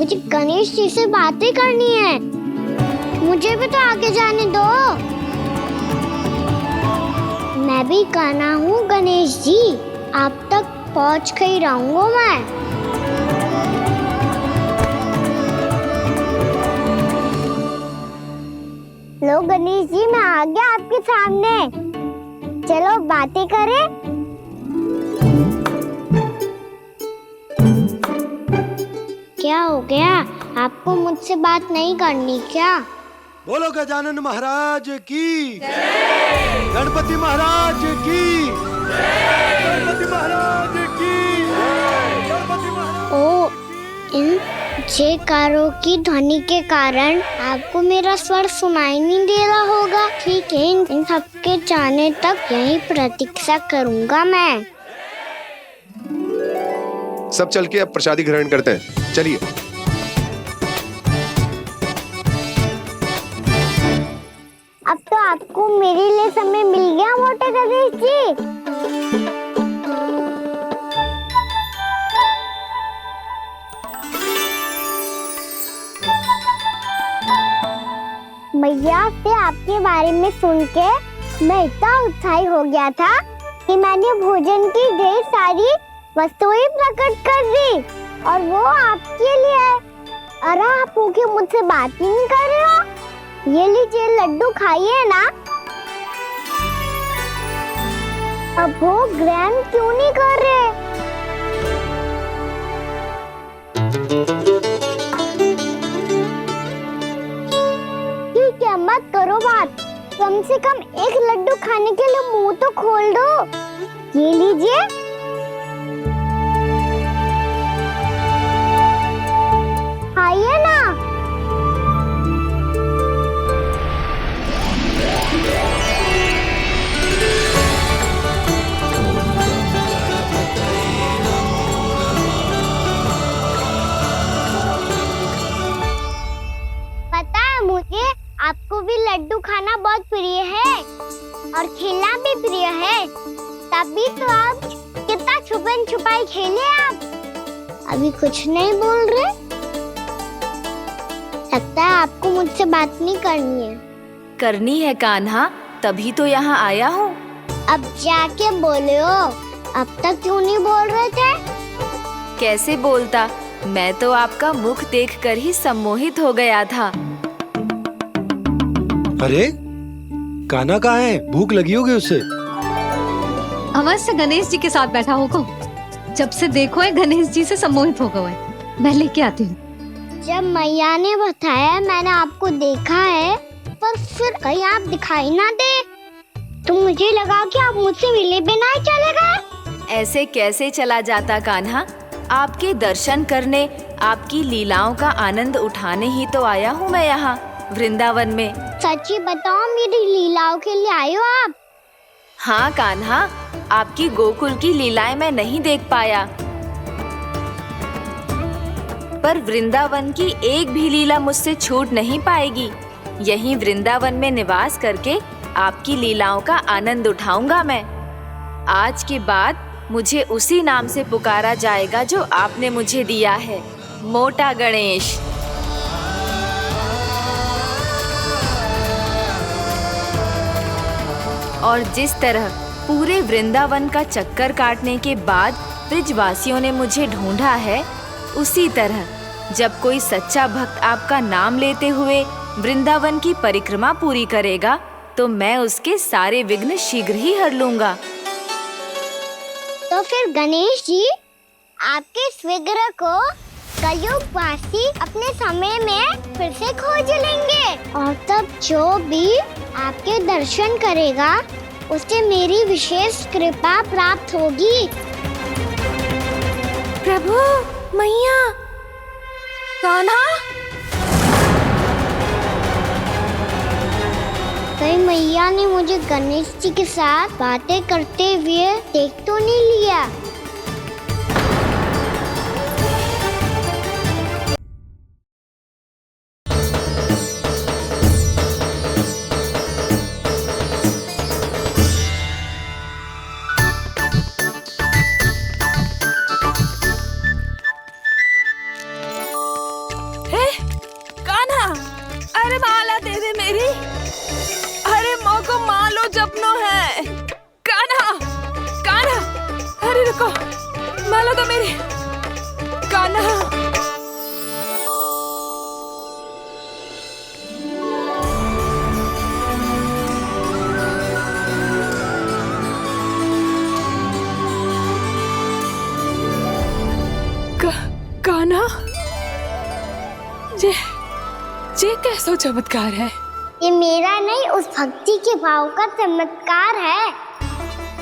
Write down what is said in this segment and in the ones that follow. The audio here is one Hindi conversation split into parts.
मुझे गणेश जी से बातें करनी है। मुझे भी तो आगे जाने दो। मैं भी कान्हा हूँ गणेश जी, आप तक पहुँच कर ही रहूंगा मैं। लो गणेश जी, मैं आ गया आपके सामने। चलो बातें करें। क्या हो गया? आपको मुझसे बात नहीं करनी क्या? बोलो गजानन महाराज की जय, गणपति महाराज की जय, गणपति महाराज की जय, गणपति महाराज। ओ, इन जयकारों की ध्वनि के कारण आपको मेरा स्वर सुनाई नहीं दे रहा होगा। ठीक है, इन सबके जाने तक यही प्रतीक्षा करूंगा मैं। सब चल के अब प्रसादी ग्रहण करते हैं, चलिए। अब तो आपको मेरे लिए समय मिल गया मोटे गणेश जी। भैया से आपके बारे में सुन के मैं इतना उत्साही हो गया था कि मैंने भोजन की ढेर सारी वस्तुएं प्रकट कर दी, और वो आपके लिए। अरे आप भूखे मुझसे बात ही नहीं कर रहे हो। ये लीजिए लड्डू, खाइए ना। अब वो ग्रहण क्यों नहीं कर रहे? ठीक है, मत करो बात। कम से कम एक लड्डू खाने के लिए मुंह तो खोल दो। ये लीजिए। खाइए ना। पता है मुझे, आपको भी लड्डू खाना बहुत प्रिय है और खेलना भी प्रिय है। तभी तो आप कितना छुपन छुपाई खेले आप। अभी कुछ नहीं बोल रहे। लगता है आपको मुझसे बात नहीं करनी है। करनी है कान्हा, तभी तो यहाँ आया हूँ। अब जाके बोलो। अब तक क्यों नहीं बोल रहे थे? कैसे बोलता, मैं तो आपका मुख देखकर ही सम्मोहित हो गया था। अरे कान्हा कहाँ है? भूख लगी होगी उसे। अवश्य गणेश जी के साथ बैठा होगा। जब से देखो है गणेश जी से सम्मोहित हो गए। मैं लेके आती हूँ। जब मैया ने बताया मैंने आपको देखा है, पर फिर कहीं आप दिखाई ना दे, तो मुझे लगा कि आप मुझसे मिले बिना ही चले गए। ऐसे कैसे चला जाता कान्हा, आपके दर्शन करने, आपकी लीलाओं का आनंद उठाने ही तो आया हूँ मैं यहाँ वृंदावन में। सच्ची बताओ, मेरी लीलाओं के लिए आए हो आप? हाँ कान्हा, आपकी गोकुल की लीलाएं मैं नहीं देख पाया, पर वृंदावन की एक भी लीला मुझसे छूट नहीं पाएगी। यहीं वृंदावन में निवास करके आपकी लीलाओं का आनंद उठाऊंगा मैं। आज के बाद मुझे उसी नाम से पुकारा जाएगा जो आपने मुझे दिया है, मोटा गणेश। और जिस तरह पूरे वृंदावन का चक्कर काटने के बाद ब्रिजवासियों ने मुझे ढूंढा है, उसी तरह जब कोई सच्चा भक्त आपका नाम लेते हुए वृंदावन की परिक्रमा पूरी करेगा, तो मैं उसके सारे विघ्न शीघ्र ही हर लूंगा। तो फिर गणेश जी, आपके इस विग्रह को कलयुगवासी अपने समय में फिर से खोज लेंगे, और तब जो भी आपके दर्शन करेगा उसे मेरी विशेष कृपा प्राप्त होगी। प्रभु, मैया, कान्हा। कहीं मैया ने मुझे गणेश जी के साथ बातें करते हुए देख तो नहीं लिया? ए, कान्हा, अरे माला दे दे मेरी। अरे मोको मालो जपनो है। कान्हा, कान्हा, अरे रुको, माला तो मेरी। कान्हा, कान्हा, ये कैसा चमत्कार है? ये मेरा नहीं, उस भक्ति के भाव का चमत्कार है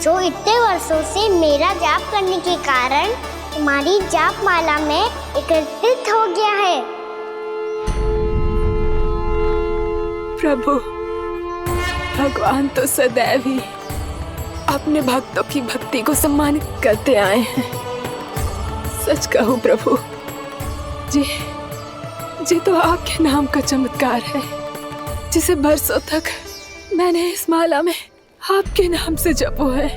जो इतने वर्षों से मेरा जाप करने के कारण तुम्हारी जाप माला में एकत्रित हो गया है। प्रभु, भगवान तो सदैव ही अपने भक्तों की भक्ति को सम्मानित करते आए हैं। सच कहूं प्रभु, जी तो आपके नाम का चमत्कार है, जिसे बरसों तक मैंने इस माला में आपके नाम से जपो है।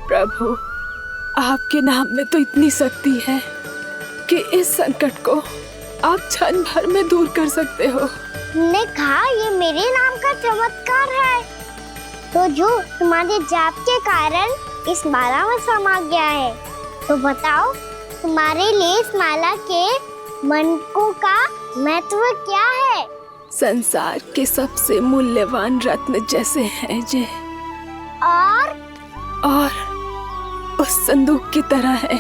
प्रभु, आपके नाम में तो इतनी शक्ति है कि इस संकट को आप क्षण भर में दूर कर सकते हो। तुमने कहा ये मेरे नाम का चमत्कार है, तो जो तुम्हारे जाप के कारण इस माला में समा गया है, तो बताओ तुम्हारे लिए इस माला के मनकों का महत्व क्या है? संसार के सबसे मूल्यवान रत्न जैसे हैं जे, और उस संदूक की तरह है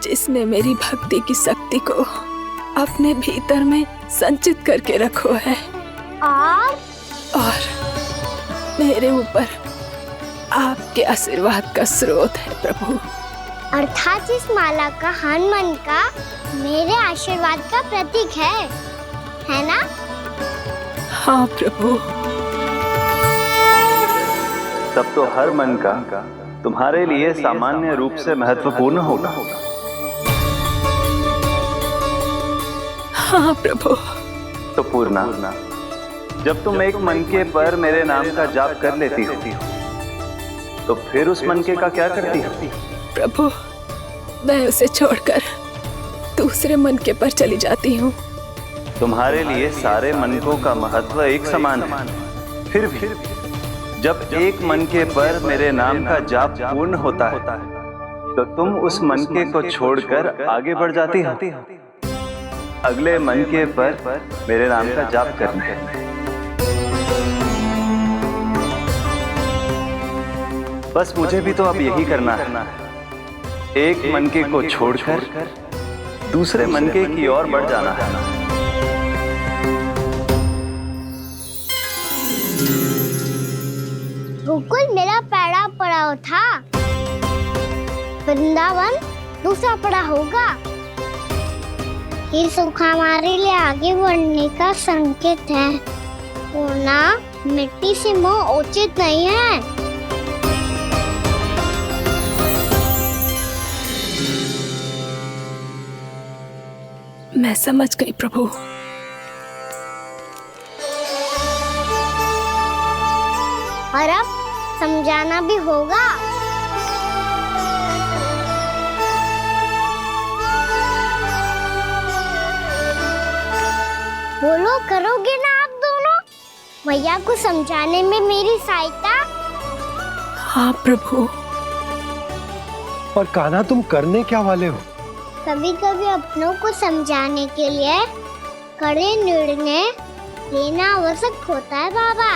जिसने मेरी भक्ति की शक्ति को अपने भीतर में संचित करके रखो है। और मेरे ऊपर आपके आशीर्वाद का स्रोत है प्रभु। अर्थात इस माला का हनुमान का मेरे आशीर्वाद का प्रतीक है ना? हाँ प्रभु। तब तो हर मन का तुम्हारे लिए सामान्य रूप से महत्वपूर्ण होगा। हाँ प्रभु। तो पूर्णा, जब तुम एक मनके पर मेरे नाम का जाप कर लेती हो, तो फिर उस मनके का क्या करती हो? प्रभु, मैं उसे छोड़कर दूसरे मनके पर चली जाती हूँ। तुम्हारे लिए सारे मनकों का महत्व एक समान है। फिर भी जब एक मनके पर मेरे नाम का जाप पूर्ण होता है, तो तुम उस मनके को छोड़कर आगे बढ़ जाती हो अगले मनके पर मेरे नाम का जाप करने। बस मुझे भी तो अब यही करना है, एक मनके को छोड़कर दूसरे मनके की ओर बढ़ जाना है। गोकुल मेरा पहला पड़ाव था, वृंदावन दूसरा पड़ाव होगा। ये सुख हमारे लिए आगे बढ़ने का संकेत है, वरना मिट्टी से मोह उचित नहीं है। मैं समझ गई प्रभु। और अब समझाना भी होगा। बोलो, करोगे ना आप दोनों? भैया को समझाने में मेरी सहायता? हाँ प्रभु। और कान्हा, तुम करने क्या वाले हो? कभी कभी अपनों को समझाने के लिए कड़े निर्णय लेना आवश्यक होता है बाबा।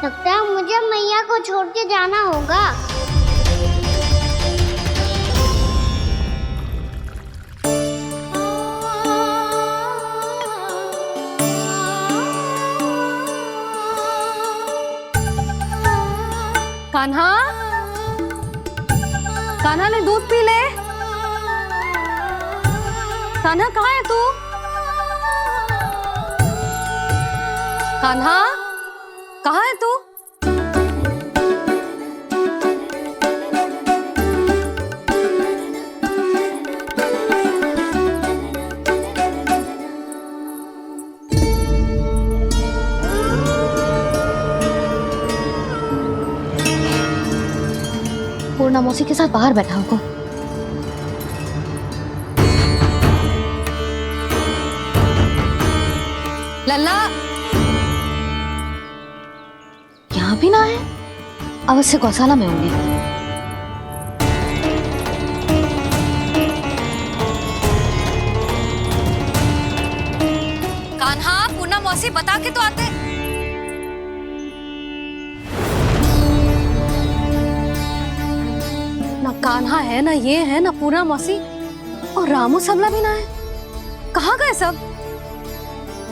लगता है मुझे मैया को छोड़ के जाना होगा। कान्हा, कान्हा ने दूध पी ले। कान्हा कहाँ है तू? कान्हा, कहाँ है तू? पूर्णा मौसी के साथ बाहर बैठा होगा। लल्ला यहाँ भी ना है, अवश्य गौशाला में होंगे। कान्हा, पूना मौसी बता के तो आते। ना कान्हा है, ना ये है, ना पूना मौसी, और रामू सबला भी ना है। कहाँ गए सब?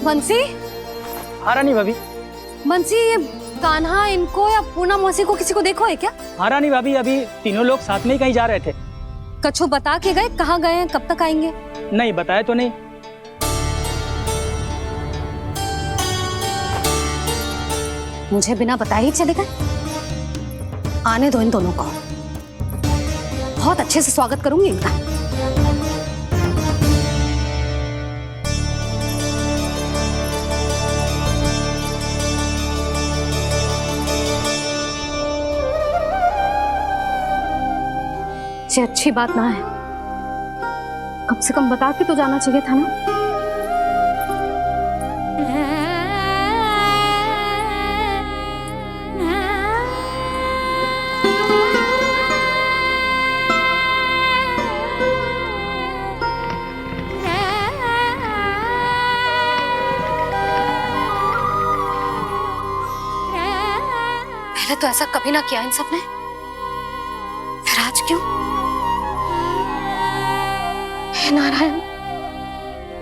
बंसी? हाँ रानी भाभी। बंसी, ये कान्हा इनको या पूना मौसी को किसी को देखो है क्या? हाँ रानी भाभी, अभी तीनों लोग साथ में ही कहीं जा रहे थे। कछु बता के गए कहाँ गए हैं, कब तक आएंगे? नहीं बताया तो नहीं। मुझे बिना बताए ही चले गए। आने दो इन दोनों को, बहुत अच्छे से स्वागत करूंगी इनका। ये अच्छी बात ना है, कम से कम बता के तो जाना चाहिए था ना। पहले तो ऐसा कभी ना किया इन सब ने, फिर आज क्यों? हे नारायण,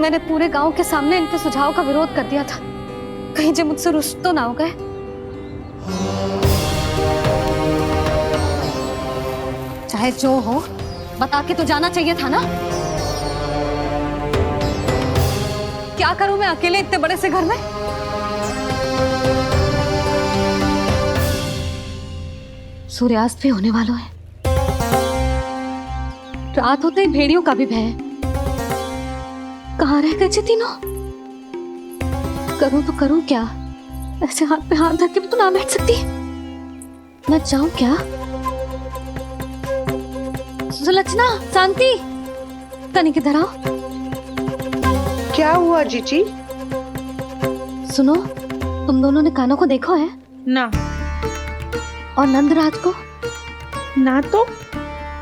मैंने पूरे गांव के सामने इनके सुझाव का विरोध कर दिया था, कहीं जो मुझसे रुष्ट तो ना हो गए। चाहे जो हो, बता के तो जाना चाहिए था ना। क्या करूं मैं अकेले इतने बड़े से घर में? सूर्यास्त भी होने वाला है, रात होते ही भेड़ियों का भी भय है। कहाँ रह गए तीनों? करूं तो करूं क्या? ऐसे हाथ पे हाथ धर के भी तो ना बैठ सकती। मैं जाऊं क्या? सुलक्षणा, शांति, तनिक इधर आओ। क्या हुआ जीजी? सुनो, तुम दोनों ने कानों को देखो है? ना। और नंदराज को? ना तो।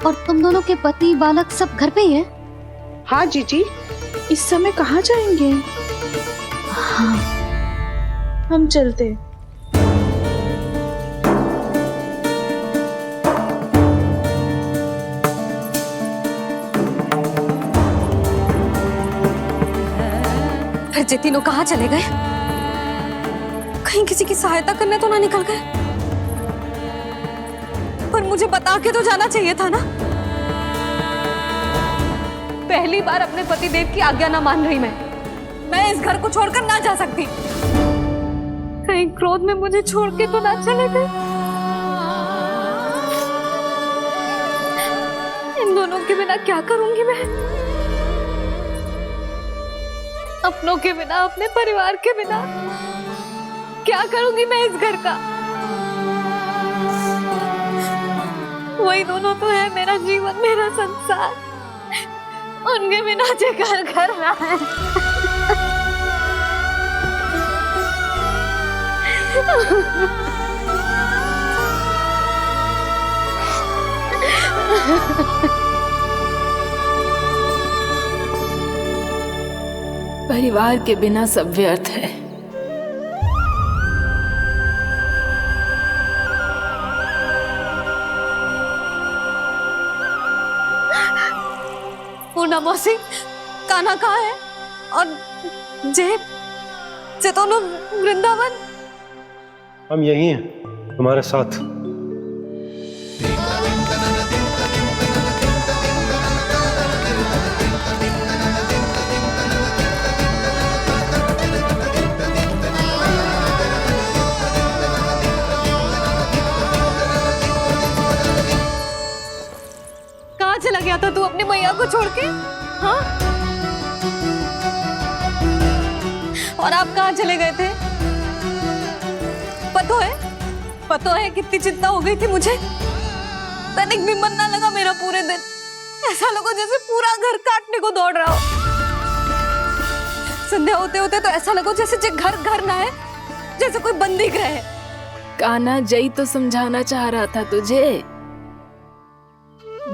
और तुम दोनों के पति बालक सब घर पे ही हैं? हाँ जीजी, इस समय कहाँ जाएंगे? हाँ। हम चलते। फिर ये तीनों कहाँ चले गए? कहीं किसी की सहायता करने तो ना निकल गए? पर मुझे बता के तो जाना चाहिए था ना। पहली बार अपने पतिदेव की आज्ञा ना मान रही मैं इस घर को छोड़कर ना जा सकती। कहीं क्रोध में मुझे छोड़ के तो ना चले गए। इन दोनों के बिना क्या करूंगी मैं? अपनों के बिना, अपने परिवार के बिना क्या करूंगी मैं इस घर का? वही दोनों तो है मेरा जीवन, मेरा संसार। उनके बिना जे घर घर रहा है। परिवार के बिना सब व्यर्थ है। पूना मौसी, कान्हा कहाँ है? और जे दोनों वृंदावन? हम यही हैं, तुम्हारे साथ। कहाँ चला गया था तू अपनी मैया को छोड़ के? हाँ? और आप कहाँ चले गए थे? पतो है कितनी चिंता हो गई थी मुझे। तनिक भी मन ना लगा मेरा पूरे दिन। ऐसा लगा जैसे पूरा घर काटने को दौड़ रहा हो। संध्या होते होते तो ऐसा लगो जैसे जे घर घर ना है, जैसे कोई बंदी गृह है। कान्हा जई तो समझाना चाह रहा था तुझे।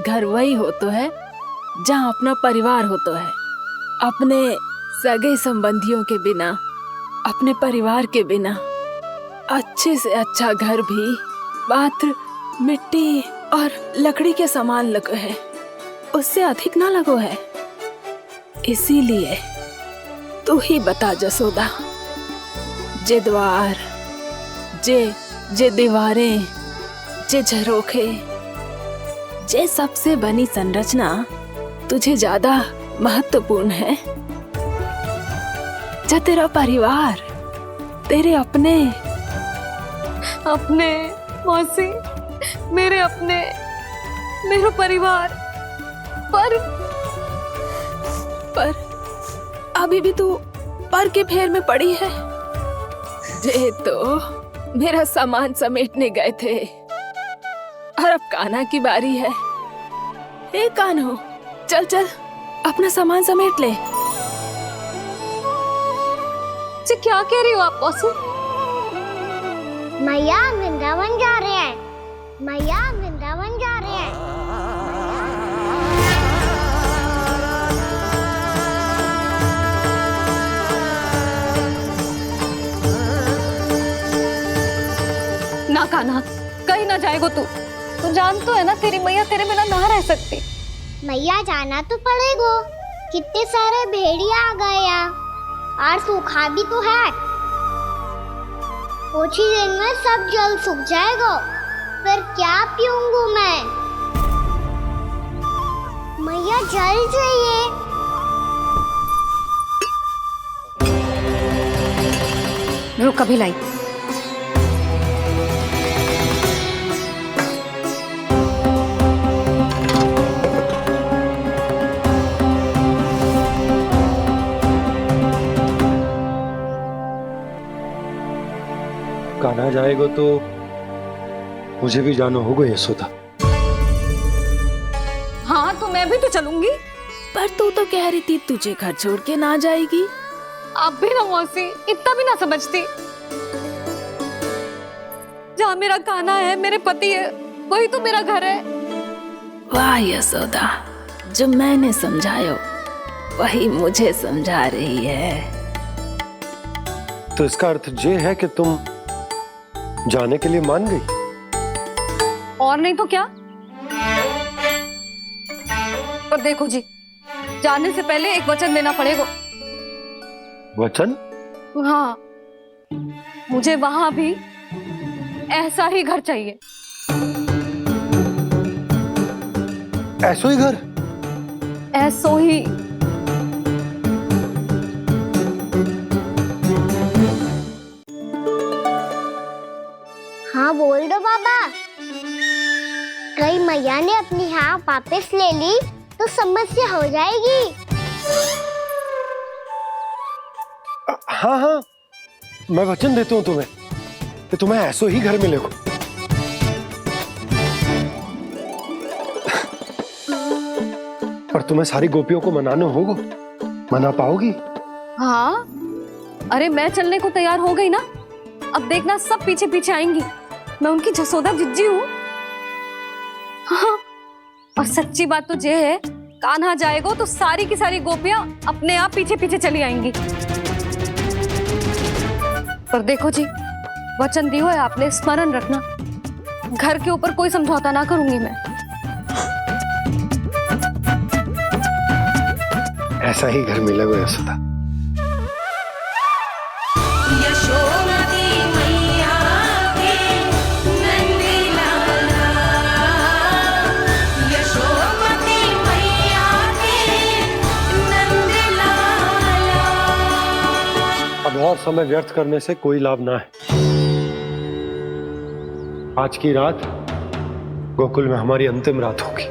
घर वही हो तो है जहाँ अपना परिवार हो तो है। अपने सगे संबंधियों के बिना, अपने परिवार के बिना अच्छे से अच्छा घर भी पात्र मिट्टी और लकड़ी के समान लगो है, उससे अधिक ना लगो है। इसीलिए तू ही बता जसोदा, जे द्वार, जे दीवारें, जे झरोखे, जे सबसे बनी संरचना तुझे ज्यादा महत्वपूर्ण है? जा तेरा परिवार, तेरे अपने मौसी, मेरे अपने, मेरा परिवार, पर अभी भी तू पर के फेर में पड़ी है। जे तो मेरा सामान समेटने गए थे और अब कान्हा की बारी है। ए कान्हो, चल चल अपना सामान समेट ले। जी क्या कह रही हो आप मौसी? मैया वृंदावन जा रहे हैं, मैया वृंदावन जा रहे हैं। ना कान्हा, कहीं ना जाएगो तू जान तो है ना तेरी मैया तेरे बिना ना रह सकती। मैया जाना तो पड़ेगा, कितने सारे भेड़िया आ गए यहाँ और सूखा भी तो है। कुछ ही दिन में सब जल सूख जाएगा, फिर क्या पीऊंगा मैं? मैया जल चाहिए। रुक अभी लाई। कान्हा जाएगा तो मुझे भी जाना होगा यशोदा। हाँ तो मैं भी तो चलूंगी। पर तू तो कह रही थी तुझे घर छोड़ के ना जाएगी। आप भी ना मौसी, इतना भी ना समझती। जहाँ मेरा कान्हा है, मेरे पति है, वही तो मेरा घर है। वाह यशोदा, जो मैंने समझायो वही मुझे समझा रही है। तो इसका अर्थ ये है कि तुम जाने के लिए मान गई? और नहीं तो क्या। और देखो जी, जाने से पहले एक वचन देना पड़ेगा। वचन? हाँ, मुझे वहां भी ऐसा ही घर चाहिए। ऐसो ही घर? ऐसो ही। हाँ बोल दो बाबा। कहीं मैया ने अपनी हाँ वापस ले ली तो समस्या हो जाएगी। हाँ हाँ, मैं वचन देता हूँ तुम्हें कि तुम्हें ऐसो ही घर मिलेगा। पर तुम्हें सारी गोपियों को मनाना होगा। मना पाओगी? हाँ, अरे मैं चलने को तैयार हो गई ना। अब देखना सब पीछे पीछे आएंगी। मैं उनकी जसोदा जिज्जी हूँ। हाँ, और सच्ची बात तो ये है, कान्हा जाएगा तो सारी की सारी गोपियां अपने आप पीछे पीछे चली आएंगी। पर देखो जी, वचन दियो है आपने, स्मरण रखना। घर के ऊपर कोई समझौता ना करूंगी मैं। ऐसा ही घर मिलेगा यशोदा। अब और समय व्यर्थ करने से कोई लाभ ना है। आज की रात गोकुल में हमारी अंतिम रात होगी।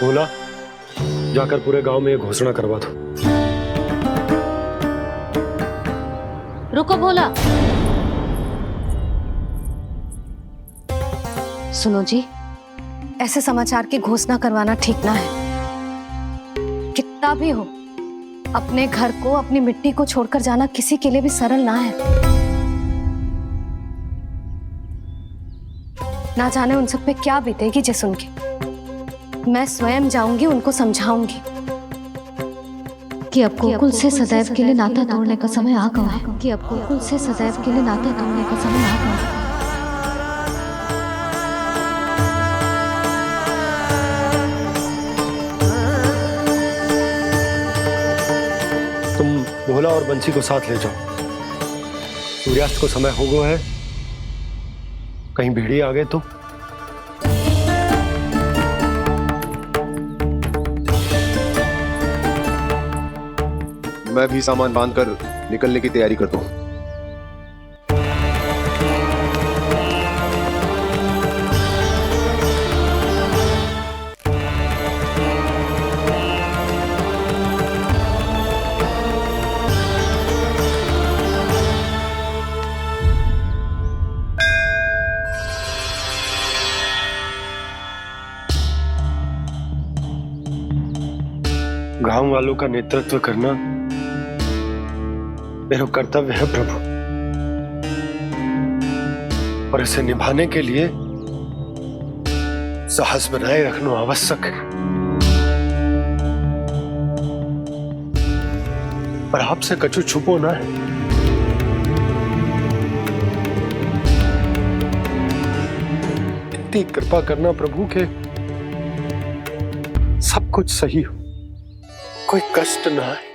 बोला, जाकर पूरे गांव में ये घोषणा करवा दो। रुको भोला, सुनो जी, ऐसे समाचार की घोषणा करवाना ठीक ना है। कितना भी हो, अपने घर को, अपनी मिट्टी को छोड़कर जाना किसी के लिए भी सरल ना है। ना जाने उन सब पे क्या बीतेगी जे सुन के। मैं स्वयं जाऊंगी, उनको समझाऊंगी कि अब गोकुल से सदैव के लिए नाता तोड़ने का समय आ गया है, कि अब गोकुल से सदैव के लिए नाता तोड़ने का समय आ गया है। तुम भोला और बंसी को साथ ले जाओ। सूर्यास्त को समय हो गया है, कहीं भेड़िए आ गए तो। मैं भी सामान बांधकर निकलने की तैयारी करता हूँ। गांव वालों का नेतृत्व करना मेरा कर्तव्य है प्रभु, और इसे निभाने के लिए साहस बनाए रखना आवश्यक है। पर आपसे कछु छुपो ना है। इतनी कृपा करना प्रभु के सब कुछ सही हो, कोई कष्ट ना है,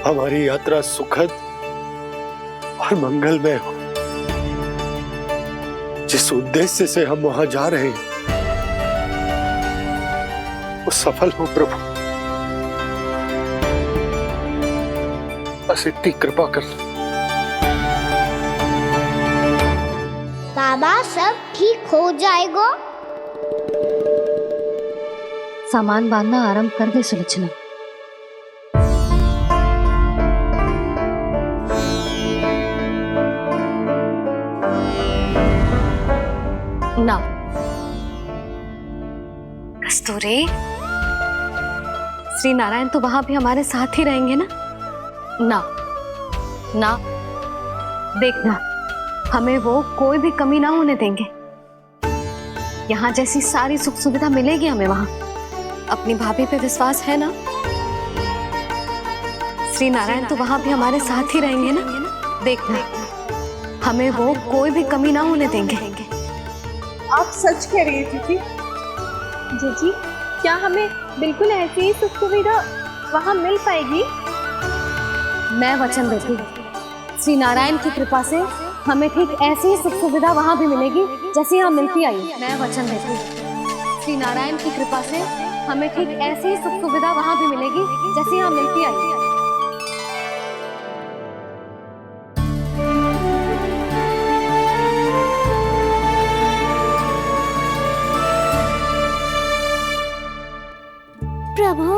हमारी यात्रा सुखद और मंगलमय हो। जिस उद्देश्य से हम वहां जा रहे हैं वो सफल हो प्रभु, बस इतनी कृपा कर। बाबा सब ठीक हो जाएगा। सामान बांधना आरंभ कर दे सुलोचना। ना कस्तूरी, श्री नारायण तो वहां भी हमारे साथ ही रहेंगे ना? ना ना, देखना, हमें वो कोई भी कमी ना होने देंगे। यहाँ जैसी सारी सुख सुविधा मिलेगी हमें वहां। अपनी भाभी पे विश्वास है ना? श्री नारायण तो वहां भी हमारे साथ ही रहेंगे ना? देखना, हमें वो कोई भी कमी ना होने देंगे। आप सच कह रही है जीजी। जीजी, क्या हमें बिल्कुल ऐसी ही सुख सुविधा वहाँ मिल पाएगी? मैं वचन देती हूँ, श्री नारायण की कृपा से हमें ठीक ऐसी ही सुख सुविधा वहाँ भी मिलेगी जैसी यहाँ मिलती आई। मैं वचन देती हूँ, श्री नारायण की कृपा से हमें ठीक ऐसी ही सुख सुविधा वहाँ भी मिलेगी जैसी यहाँ मिलती आई। प्रभु,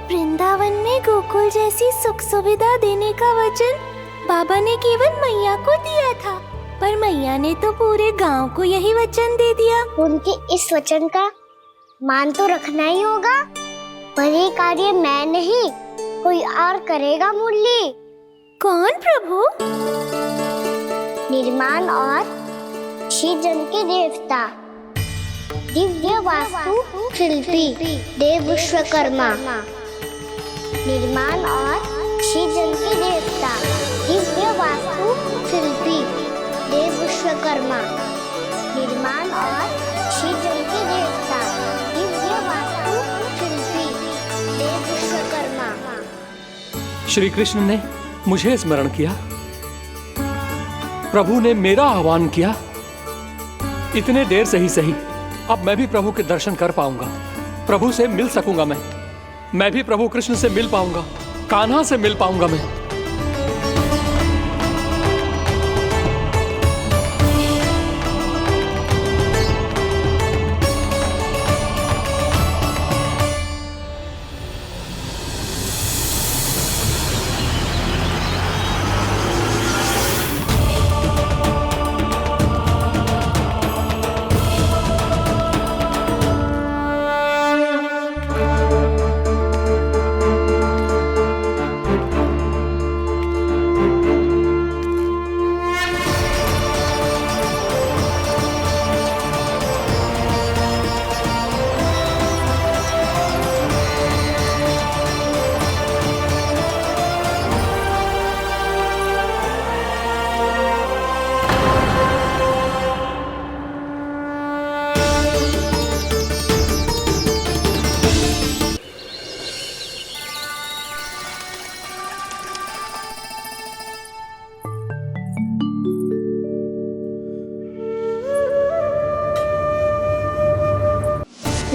वृंदावन में गोकुल जैसी सुख सुविधा देने का वचन बाबा ने केवल मैया को दिया था, पर मैया ने तो पूरे गांव को यही वचन दे दिया। उनके इस वचन का मान तो रखना ही होगा, पर ये कार्य मैं नहीं, कोई और करेगा। मुरली कौन प्रभु? निर्माण और सृजन के देवता, दिव्य वास्तु शिल्पी देव विश्वकर्मा। निर्माण और सृजन के देवता, दिव्य वास्तु शिल्पी देव विश्वकर्मा। निर्माण और सृजन के देवता, दिव्य वास्तु शिल्पी देव विश्वकर्मा। श्री कृष्ण ने मुझे स्मरण किया, प्रभु ने मेरा आह्वान किया। इतने देर से ही सही, अब मैं भी प्रभु के दर्शन कर पाऊंगा, प्रभु से मिल सकूंगा। मैं भी प्रभु कृष्ण से मिल पाऊंगा, कान्हा से मिल पाऊंगा मैं।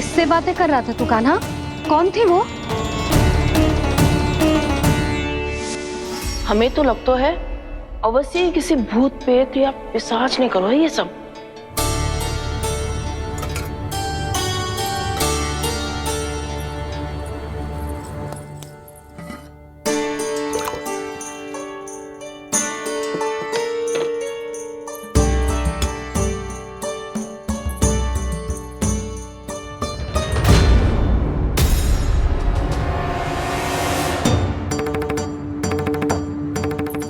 किससे बातें कर रहा था तू कान्हा? कौन थी वो? हमें तो लगता है अवश्य ही किसी भूत प्रेत या पिशाच ने करो है ये सब।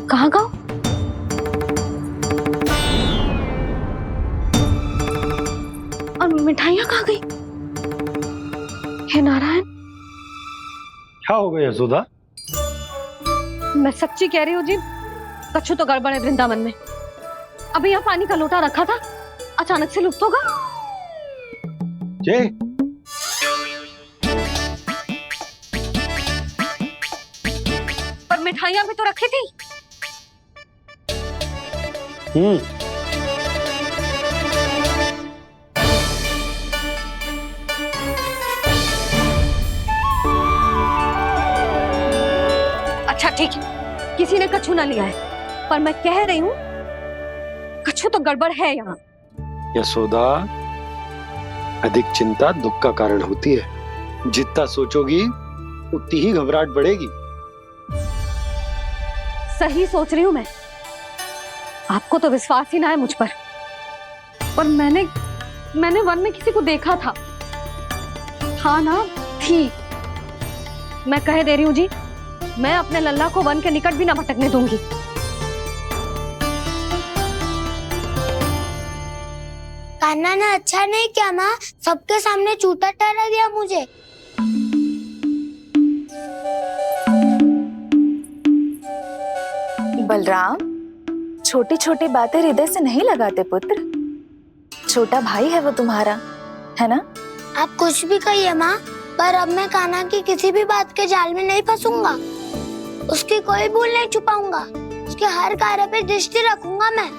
कहाँ गया? और मिठाइयाँ कहाँ गई? हे नारायण, क्या हो गया यशोदा? मैं सच्ची कह रही हूँ जी, कछु तो गड़बड़ है वृंदावन में। अभी यहाँ पानी का लोटा रखा था, अचानक से लुप्त होगा। जय पर मिठाइयाँ भी तो रखी थी। अच्छा ठीक है, किसी ने कछु ना लिया है, पर मैं कह रही हूँ कछु तो गड़बड़ है यहाँ। यशोदा, अधिक चिंता दुख का कारण होती है। जितना सोचोगी उतनी ही घबराहट बढ़ेगी। सही सोच रही हूँ मैं। आपको तो विश्वास ही ना है मुझ पर मैंने वन में किसी को देखा था। हाँ ना, थी। मैं कह दे रही हूँ जी, मैं अपने लल्ला को वन के निकट भी ना भटकने दूंगी। कान्हा ने अच्छा नहीं किया माँ, सबके सामने चूता ठहरा दिया मुझे। बलराम, छोटी छोटी बातें हृदय से नहीं लगाते पुत्र। छोटा भाई है वो तुम्हारा, है ना? आप कुछ भी कहिए माँ, पर अब मैं कान्हा की किसी भी बात के जाल में नहीं फंसूंगा। उसकी कोई भूल नहीं छुपाऊंगा। उसके हर कार्य पे दृष्टि रखूंगा मैं,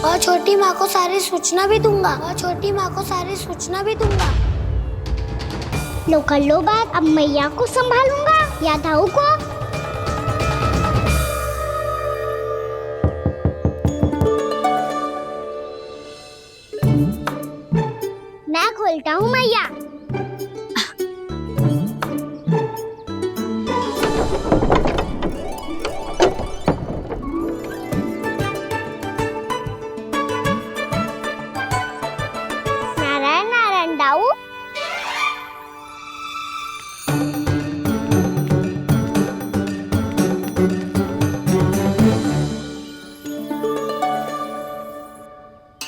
और छोटी माँ को सारी सूचना भी दूंगा। लो कर लो बात, अब मैया को संभालूंगा या दाऊ को। मैं खोलता हूँ मैया। नारायण नारायण दाऊ।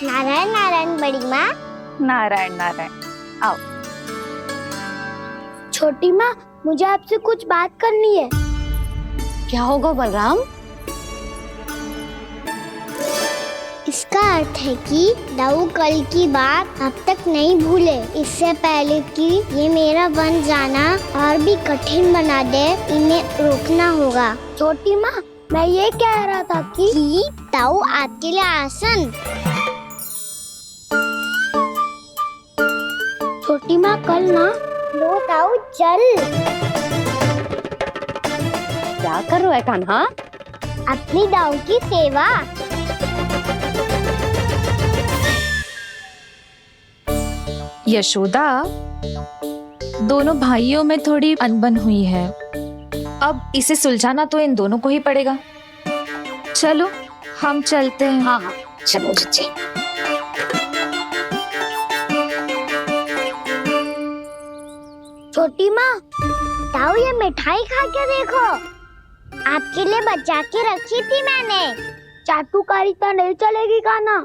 नारायण नारायण बड़ी माँ। नारायण नारायण, आओ। छोटी माँ, मुझे आपसे कुछ बात करनी है। क्या होगा बलराम? इसका अर्थ है कि दाऊ कल की बात अब तक नहीं भूले। इससे पहले कि ये मेरा वन जाना और भी कठिन बना दे, इन्हें रोकना होगा। छोटी माँ, मैं ये कह रहा था कि दाऊ आपके लिए आसन। छोटी माँ, कल ना लो दाऊ चल। क्या कर रहा है कान्हा? अपनी दाऊ की सेवा। यशोदा, दोनों भाइयों में थोड़ी अनबन हुई है। अब इसे सुलझाना तो इन दोनों को ही पड़ेगा। चलो हम चलते हैं। हाँ हाँ, चलो जी। छोटी माँ, दाऊ ये मिठाई खा के देखो। आपके लिए बचा के रखी थी मैंने। चाटुकारिता नहीं चलेगी कान्हा।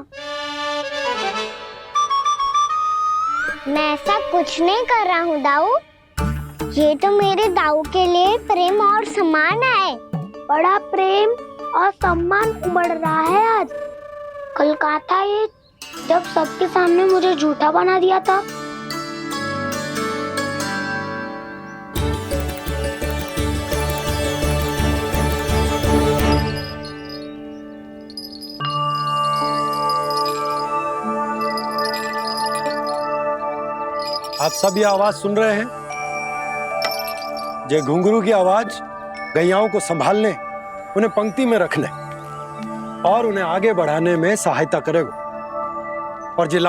मैं ऐसा कुछ नहीं कर रहा हूँ दाऊ। ये तो मेरे दाऊ के लिए प्रेम और सम्मान है। बड़ा प्रेम और सम्मान उमड़ रहा है आज। कल कहा था ये, जब सबके सामने मुझे झूठा बना दिया था। आप सब ये आवाज सुन रहे हैं? ये घुंघरू की आवाज गैयाओं को संभालने, उन्हें पंक्ति में रखने और उन्हें आगे बढ़ाने में सहायता करेगा। और ये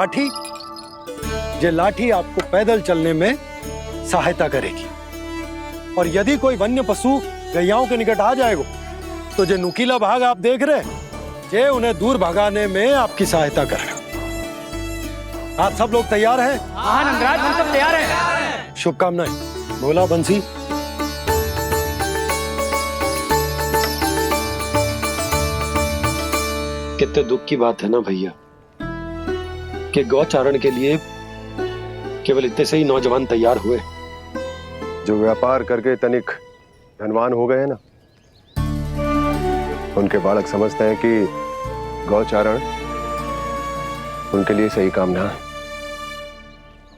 लाठी आपको पैदल चलने में सहायता करेगी। और यदि कोई वन्य पशु गैयाओं के निकट आ जाएगा तो जो नुकीला भाग आप देख रहे हैं, ये उन्हें दूर भगाने में आपकी सहायता करेगा। आप सब लोग तैयार हैं? हाँ नंदराज, हम सब तैयार हैं। शुभकामनाएं। बोला बंसी। कितने दुख की बात है ना भैया कि गौचारण के लिए केवल इतने से ही नौजवान तैयार हुए। जो व्यापार करके तनिक धनवान हो गए ना, उनके बालक समझते हैं कि गौचारण उनके लिए सही काम ना है,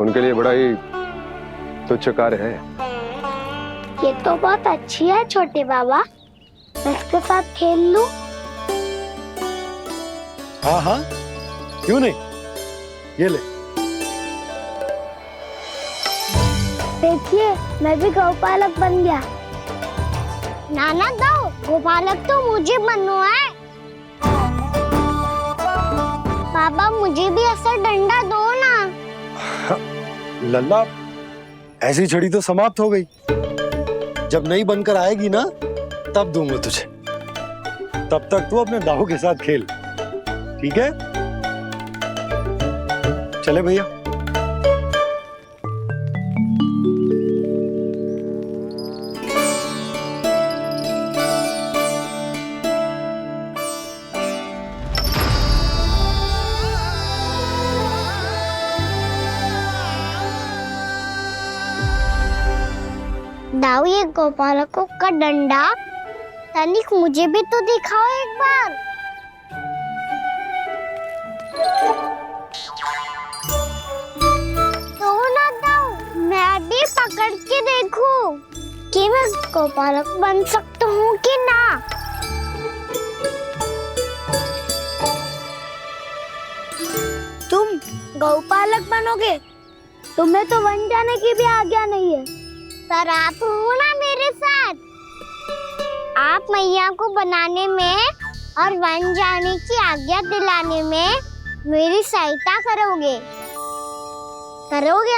उनके लिए बड़ा ही तुच्छ कार्य है। ये तो बहुत अच्छी है छोटे बाबा, मैं इसके साथ खेल लूं? हाँ हाँ, क्यों नहीं, ये ले। देखिए, मैं भी गौपालक बन गया। नाना दो, गौपालक तो मुझे बनना है। बाबा मुझे भी ऐसा डंडा दो ना। लल्ला, ऐसी छड़ी तो समाप्त हो गई। जब नई बनकर आएगी ना, तब दूंगा तुझे। तब तक तू अपने दाऊ के साथ खेल, ठीक है? चले भैया। दाऊ, ये गोपालकों का डंडा तनिक मुझे भी तो दिखाओ एक बार। तो ना दाऊ, मैं भी पकड़ के देखूं कि मैं गोपालक बन सकता हूँ कि ना। तुम गौपालक बनोगे? तुम्हें तो वन जाने की भी आज्ञा नहीं है। पर आप हो ना मेरे साथ, आप मैया को बनाने में और वन जाने की आज्ञा दिलाने में मेरी सहायता करोगे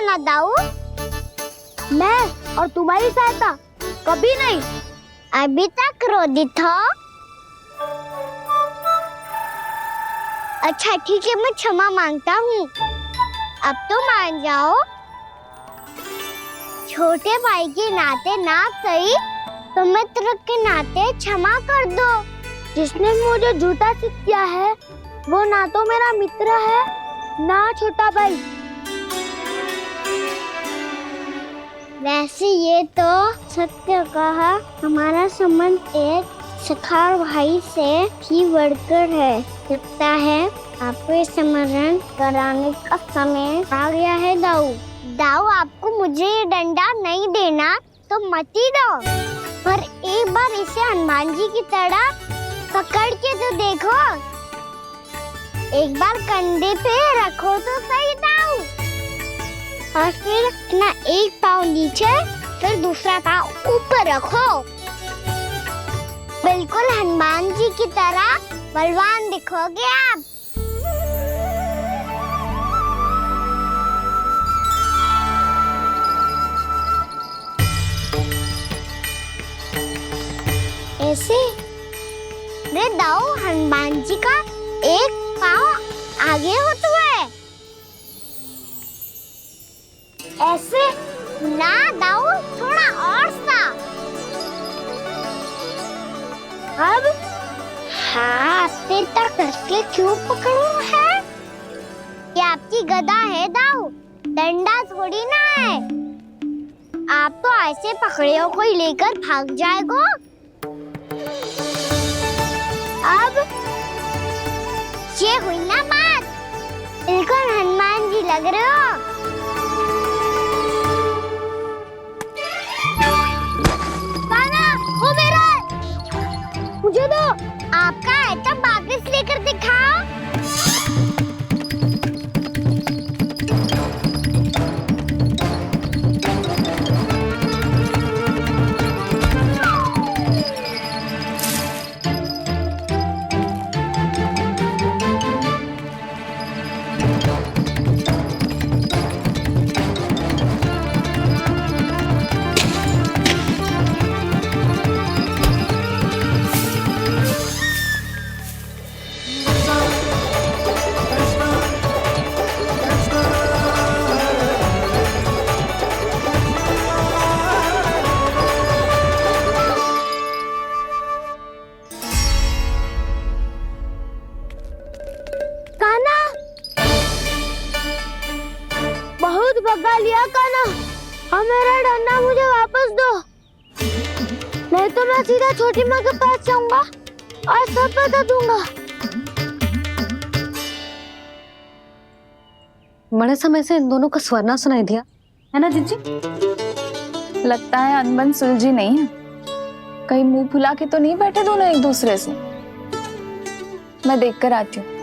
ना दाऊ? मैं और तुम्हारी सहायता कभी नहीं। अभी तक क्रोधित हो? अच्छा ठीक है, मैं क्षमा मांगता हूँ। अब तो मान जाओ। छोटे भाई के नाते ना सही तो मित्र के नाते क्षमा कर दो। जिसने मुझे झूठा सिद्ध किया है वो ना तो मेरा मित्र है ना छोटा भाई। वैसे ये तो सत्य कहा, हमारा संबंध एक सखा भाई से भी बढ़कर है। लगता है आपको स्मरण कराने का समय आ गया है दाऊ। दाऊ, आपको मुझे ये डंडा नहीं देना तो मत ही दो, पर एक बार इसे हनुमान जी की तरह पकड़ के तो देखो। एक बार कंधे पे रखो तो सही दाऊ, और फिर अपना एक पाँव नीचे फिर दूसरा पाँव ऊपर रखो। बिल्कुल हनुमान जी की तरह बलवान दिखोगे आप। ऐसे रे दाऊ, हनुमान जी का एक पाँव आगे होता है। ऐसे ना दाऊ, थोड़ा और सा। अब हाथ से तक कसके क्यों पकड़ू है? ये आपकी गदा है दाऊ, डंडा थोड़ी ना है। आप तो ऐसे पकड़े हो कोई लेकर भाग जाएगा। अब ये हुई ना बात, बिल्कुल हनुमान जी लग रहे हो। बाबा, वो मेरा, मुझे दो। आपका आइटम वापस लेकर दिखाओ। डंडा लिया कान्हा, और मेरा डंडा मुझे वापस दो, नहीं तो मैं सीधा छोटी माँ के पास जाऊंगा और सब बता दूंगा। बड़े समय से इन दोनों का स्वर ना सुनाई दिया, है ना जिज्जी? लगता है अनबन सुलझी नहीं है। कहीं मुंह फुला के तो नहीं बैठे दोनों एक दूसरे से। मैं देखकर आती हूँ।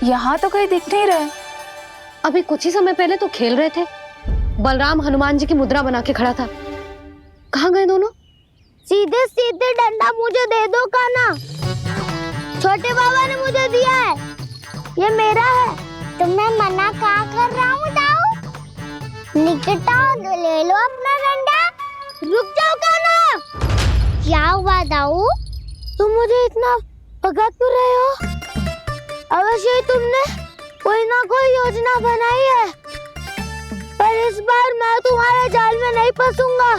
यहाँ तो कहीं दिख नहीं रहे। अभी कुछ ही समय पहले तो खेल रहे थे। बलराम हनुमान जी की मुद्रा बना के खड़ा था। कहाँ गए दोनों? सीधे सीधे डंडा मुझे दे दो कान्हा, छोटे बाबा ने मुझे दिया है, ये मेरा है। तो मैं मना कहाँ कर रहा हूँ दाऊ? निकट आओ, ले लो अपना डंडा। रुक जाओ कान्हा। क्या हुआ दाऊ? तुम मुझे इतना भगा क्यों रहे हो? अवश्य तुमने कोई ना कोई योजना बनाई है, पर इस बार मैं तुम्हारे जाल में नहीं फंसूंगा।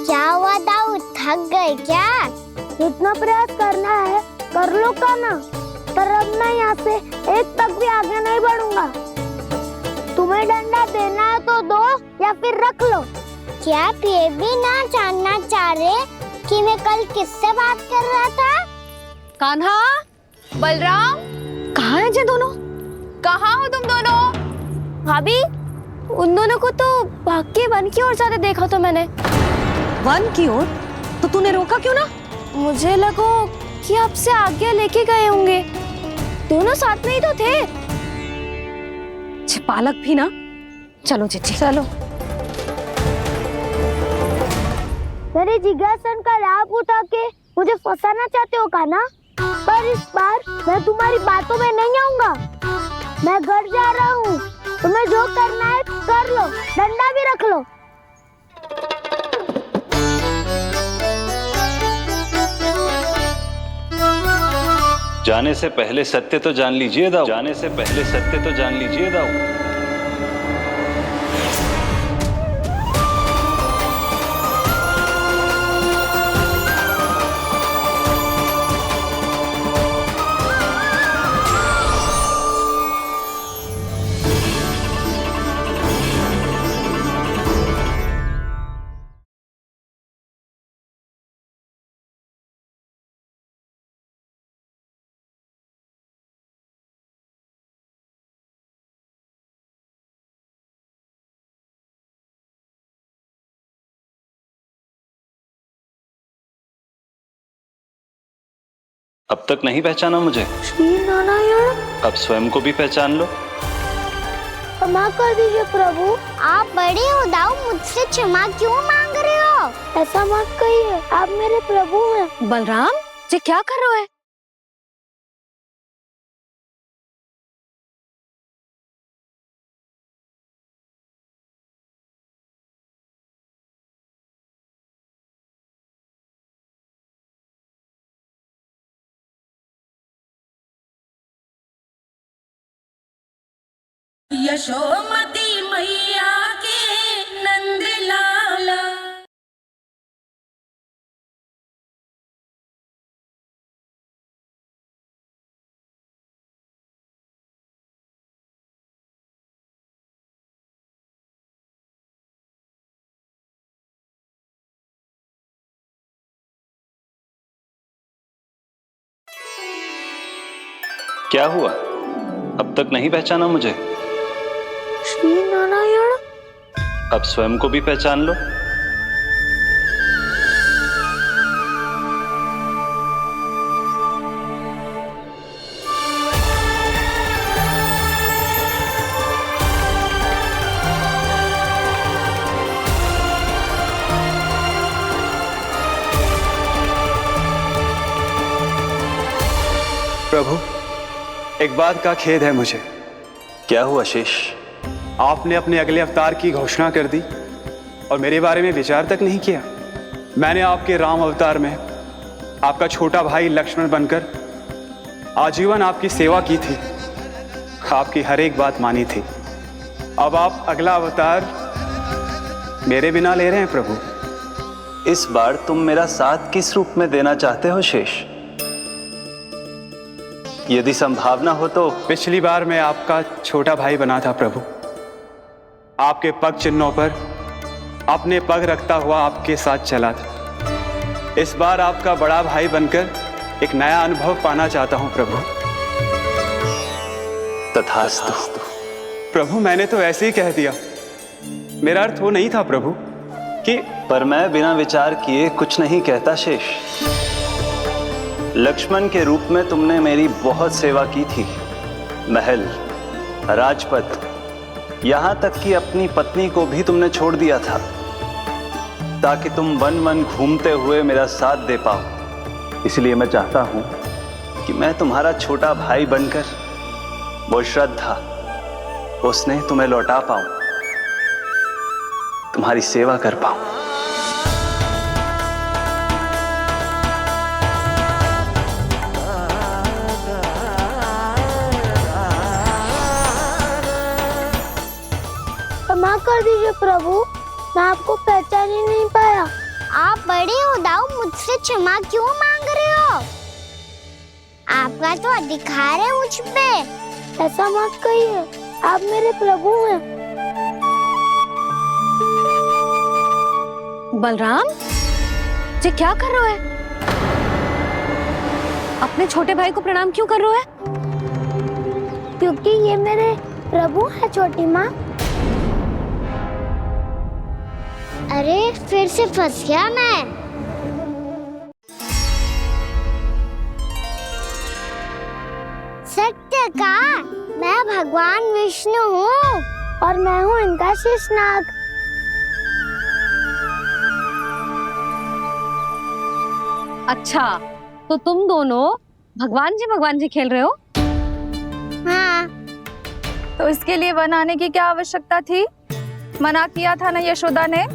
क्या हुआ दाऊ, थक गए क्या? इतना प्रयास करना है कर लो कान्हा, पर अब मैं यहाँ से एक तक भी आगे नहीं बढ़ूंगा। तुम्हें डंडा देना है तो दो या फिर रख लो। क्या आप ये भी ना जानना चाह रहे कि मैं कल किससे बात कर रहा था? कान्हा, बलराम, कहाँ हैं ये दोनों? कहाँ हो तुम दोनों? भाभी, उन दोनों को तो भाग के वन की ओर जाते देखा तो मैंने। वन की ओर? तो तूने रोका क्यों ना? मुझे लगा कि आपसे आगे लेके गए होंगे। दोनों साथ में ही तो थे। पालक भी ना। चलो जीजी चलो। मेरे जिज्ञासन का लाभ उठा के मुझे फंसाना चाहते हो कान्हा, पर इस बार मैं तुम्हारी बातों में नहीं आऊंगा। मैं घर जा रहा हूँ, तुम्हें जो करना है कर लो, डंडा भी रख लो। जाने से पहले सत्य तो जान लीजिए दाऊ। जाने से पहले सत्य तो जान लीजिए दाऊ। अब तक नहीं पहचाना मुझे? श्री नारायण। अब स्वयं को भी पहचान लो। क्षमा कर दीजिए प्रभु। आप बड़े हो दाऊ, मुझसे क्षमा क्यों मांग रहे हो? ऐसा मत कहिए, आप मेरे प्रभु हैं। बलराम, ये क्या कर रहे हो? यशोमती मैया के नंद लाला। क्या हुआ? अब तक नहीं पहचाना मुझे? श्री नारायण। अब स्वयं को भी पहचान लो। प्रभु, एक बात का खेद है मुझे। क्या हुआ शेष? आपने अपने अगले अवतार की घोषणा कर दी और मेरे बारे में विचार तक नहीं किया। मैंने आपके राम अवतार में आपका छोटा भाई लक्ष्मण बनकर आजीवन आपकी सेवा की थी, आपकी हर एक बात मानी थी। अब आप अगला अवतार मेरे बिना ले रहे हैं प्रभु। इस बार तुम मेरा साथ किस रूप में देना चाहते हो शेष? यदि संभावना हो तो। पिछली बार मैं आपका छोटा भाई बना था प्रभु, आपके पग चिन्हों पर अपने पग रखता हुआ आपके साथ चला था। इस बार आपका बड़ा भाई बनकर एक नया अनुभव पाना चाहता हूं प्रभु। तथास्तु। प्रभु मैंने तो ऐसे ही कह दिया, मेरा अर्थ वो नहीं था प्रभु कि। पर मैं बिना विचार किए कुछ नहीं कहता शेष। लक्ष्मण के रूप में तुमने मेरी बहुत सेवा की थी। महल, राजपथ, यहां तक कि अपनी पत्नी को भी तुमने छोड़ दिया था ताकि तुम वन वन घूमते हुए मेरा साथ दे पाओ। इसलिए मैं चाहता हूं कि मैं तुम्हारा छोटा भाई बनकर वो श्रद्धा, वो स्नेह तुम्हें लौटा पाऊं, तुम्हारी सेवा कर पाऊं। क्षमा कर दीजिए प्रभु, मैं आपको पहचान ही नहीं पाया। आप बड़े हो दाऊ, मुझसे क्षमा क्यों मांग रहे हो? आपका तो अधिकार है मुझ पे। ऐसा मत कहिए, आप मेरे प्रभु हैं। बलराम जी क्या कर रहे हो? अपने छोटे भाई को प्रणाम क्यों कर रहे हो? क्योंकि ये मेरे प्रभु है छोटी माँ। अरे फिर से फंस गया मैं। सत्य का, मैं भगवान विष्णु हूँ और मैं हूँ इनका शेषनाग। अच्छा, तो तुम दोनों भगवान जी खेल रहे हो? हाँ। तो इसके लिए वन आने की क्या आवश्यकता थी? मना किया था ना यशोदा ने।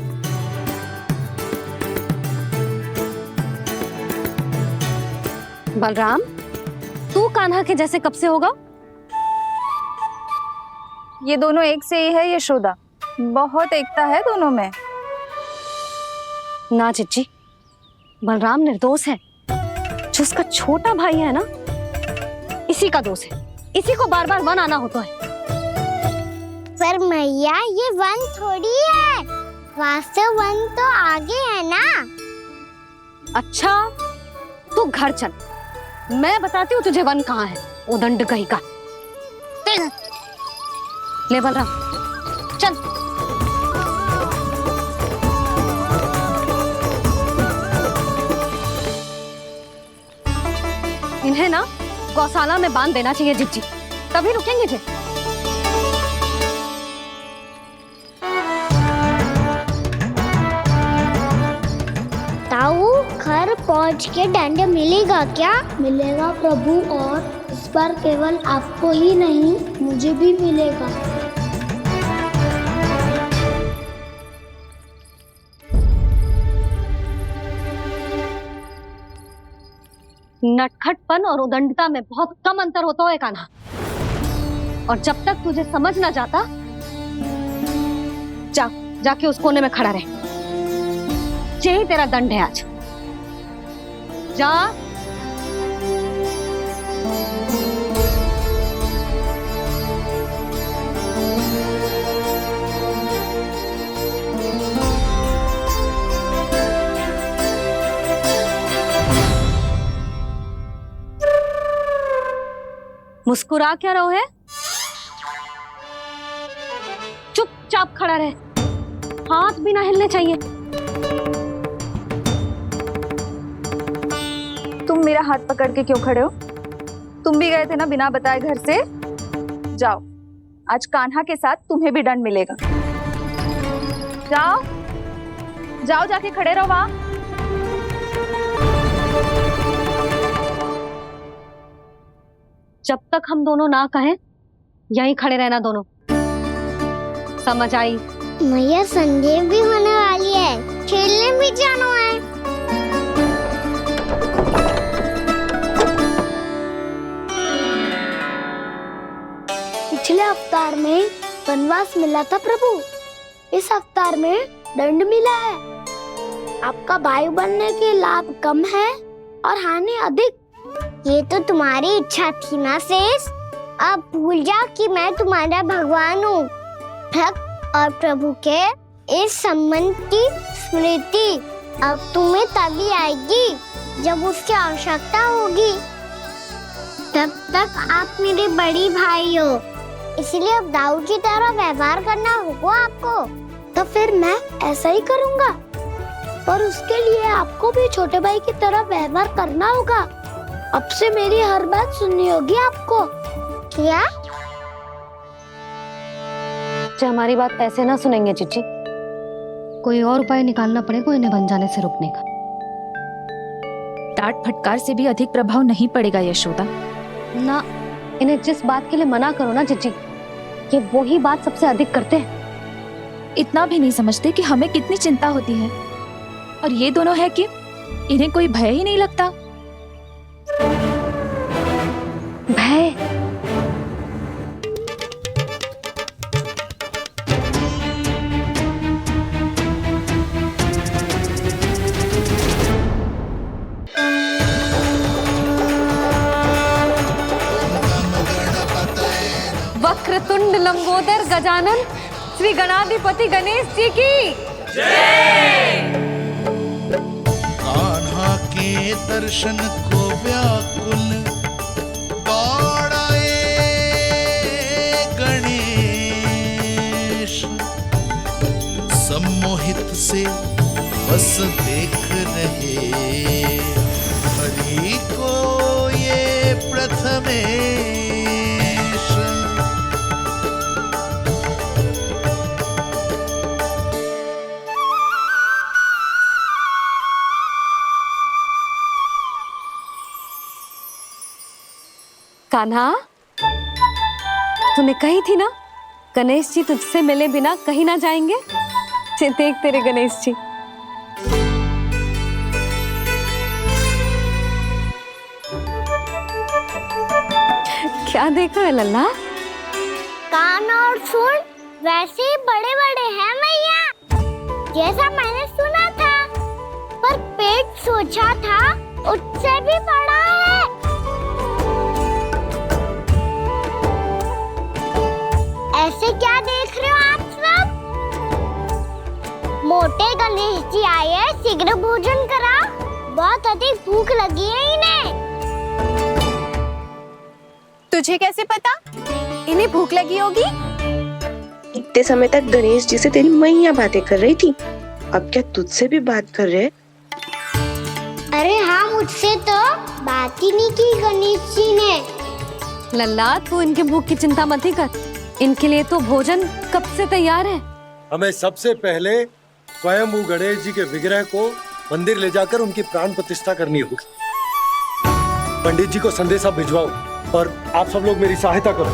बलराम, तू कान्हा के जैसे कब से होगा? ये दोनों एक से ही है यशोदा, बहुत एकता है दोनों में। ना जिज्जी, बलराम निर्दोष है। जो उसका छोटा भाई है ना, इसी का दोष है। इसी को बार बार वन आना होता है। पर मैया ये वन थोड़ी है, वास्तव वन तो आगे है ना। अच्छा, तू घर चल, मैं बताती हूँ तुझे वन कहाँ है। उदंड कहीं का। ले बलराम चल। इन्हें ना गौशाला में बांध देना चाहिए जिज्जी, तभी रुकेंगे जे। ताऊ, घर पहुंच के दंड मिलेगा क्या? मिलेगा प्रभु, और इस बार केवल आपको ही नहीं मुझे भी मिलेगा। नटखटपन और उदंडता में बहुत कम अंतर होता है कान्हा, और जब तक तुझे समझ ना जाता, जाके उस कोने में खड़ा रहे। यही तेरा दंड है आज। जा। मुस्कुरा क्या रहो है? चुपचाप खड़ा रहे, हाथ भी ना हिलने चाहिए। तुम मेरा हाथ पकड़ के क्यों खड़े हो? तुम भी गए थे ना बिना बताए घर से। जाओ, आज कान्हा के साथ तुम्हें भी दंड मिलेगा। जाओ जाओ, जाके खड़े रहो वहां। जब तक हम दोनों ना कहें, यहीं खड़े रहना दोनों। समझ आई? मैया संध्या भी होने वाली है, खेलने भी जाना है। पिछले अवतार में वनवास मिला था प्रभु, इस अवतार में दंड मिला है। आपका भाई बनने के लाभ कम है और हानि अधिक। ये तो तुम्हारी इच्छा थी ना शेष। अब भूल जाओ कि मैं तुम्हारा भगवान हूँ। भक्त और प्रभु के इस संबंध की स्मृति अब तुम्हें तभी आएगी जब उसकी आवश्यकता होगी। तब तक आप मेरे बड़ी भाई हो, इसलिए अब दाऊ की तरह व्यवहार करना होगा आपको। तो फिर मैं ऐसा ही करूँगा, पर उसके लिए आपको भी छोटे भाई की तरह व्यवहार करना होगा। अब से मेरी हर बात सुननी होगी आपको। क्या? जो हमारी बात ऐसे ना सुनेंगे चिची, कोई और उपाय निकालना पड़ेगा इन्हें बन जाने से रुकने का। डांट फटकार से भी अधिक प्रभाव नहीं पड़ेगा यशोदा। ना, इन्हें जिस बात के लिए मना करो ना चिची, ये वो ही बात सबसे अधिक करते हैं। इतना भी नहीं समझते कि हमें कितनी चिंता होती है, और ये दोनों है कि इन्हें कोई भय ही नहीं लगता। भय? वक्रतुंड लंबोदर गजानन श्री गणाधिपति गणेश जी की जय। कान्हा के दर्शन को व्याकुल दौड़ाए गणेश, सम्मोहित से बस देख रहे हरि को ये प्रथमेश। कान्हा, तूने कही थी ना गणेश जी तुझसे मिले बिना कहीं ना जाएंगे। देख तेरे गणेश जी। क्या देख रहा है लल्ला? कान और सुन वैसे ही बड़े बड़े हैं मैया, जैसा मैंने सुना था, पर पेट सोचा था उससे भी बड़ा है। ऐसे क्या देख रहे हो आप सब? मोटे गणेश जी आए हैं, शीघ्र भोजन करा, बहुत अधिक भूख लगी है इन्हें। तुझे कैसे पता इन्हें भूख लगी होगी? इतने समय तक गणेश जी से तेरी मैया बातें कर रही थी, अब क्या तुझसे भी बात कर रहे? अरे हाँ, मुझसे तो बात ही नहीं की गणेश जी ने। लल्ला, तू इनके भूख की चिंता मत ही कर, इनके लिए तो भोजन कब से तैयार है। हमें सबसे पहले स्वयं गणेश जी के विग्रह को मंदिर ले जाकर उनकी प्राण प्रतिष्ठा करनी होगी। पंडित जी को संदेशा भिजवाओ और आप सब लोग मेरी सहायता करो।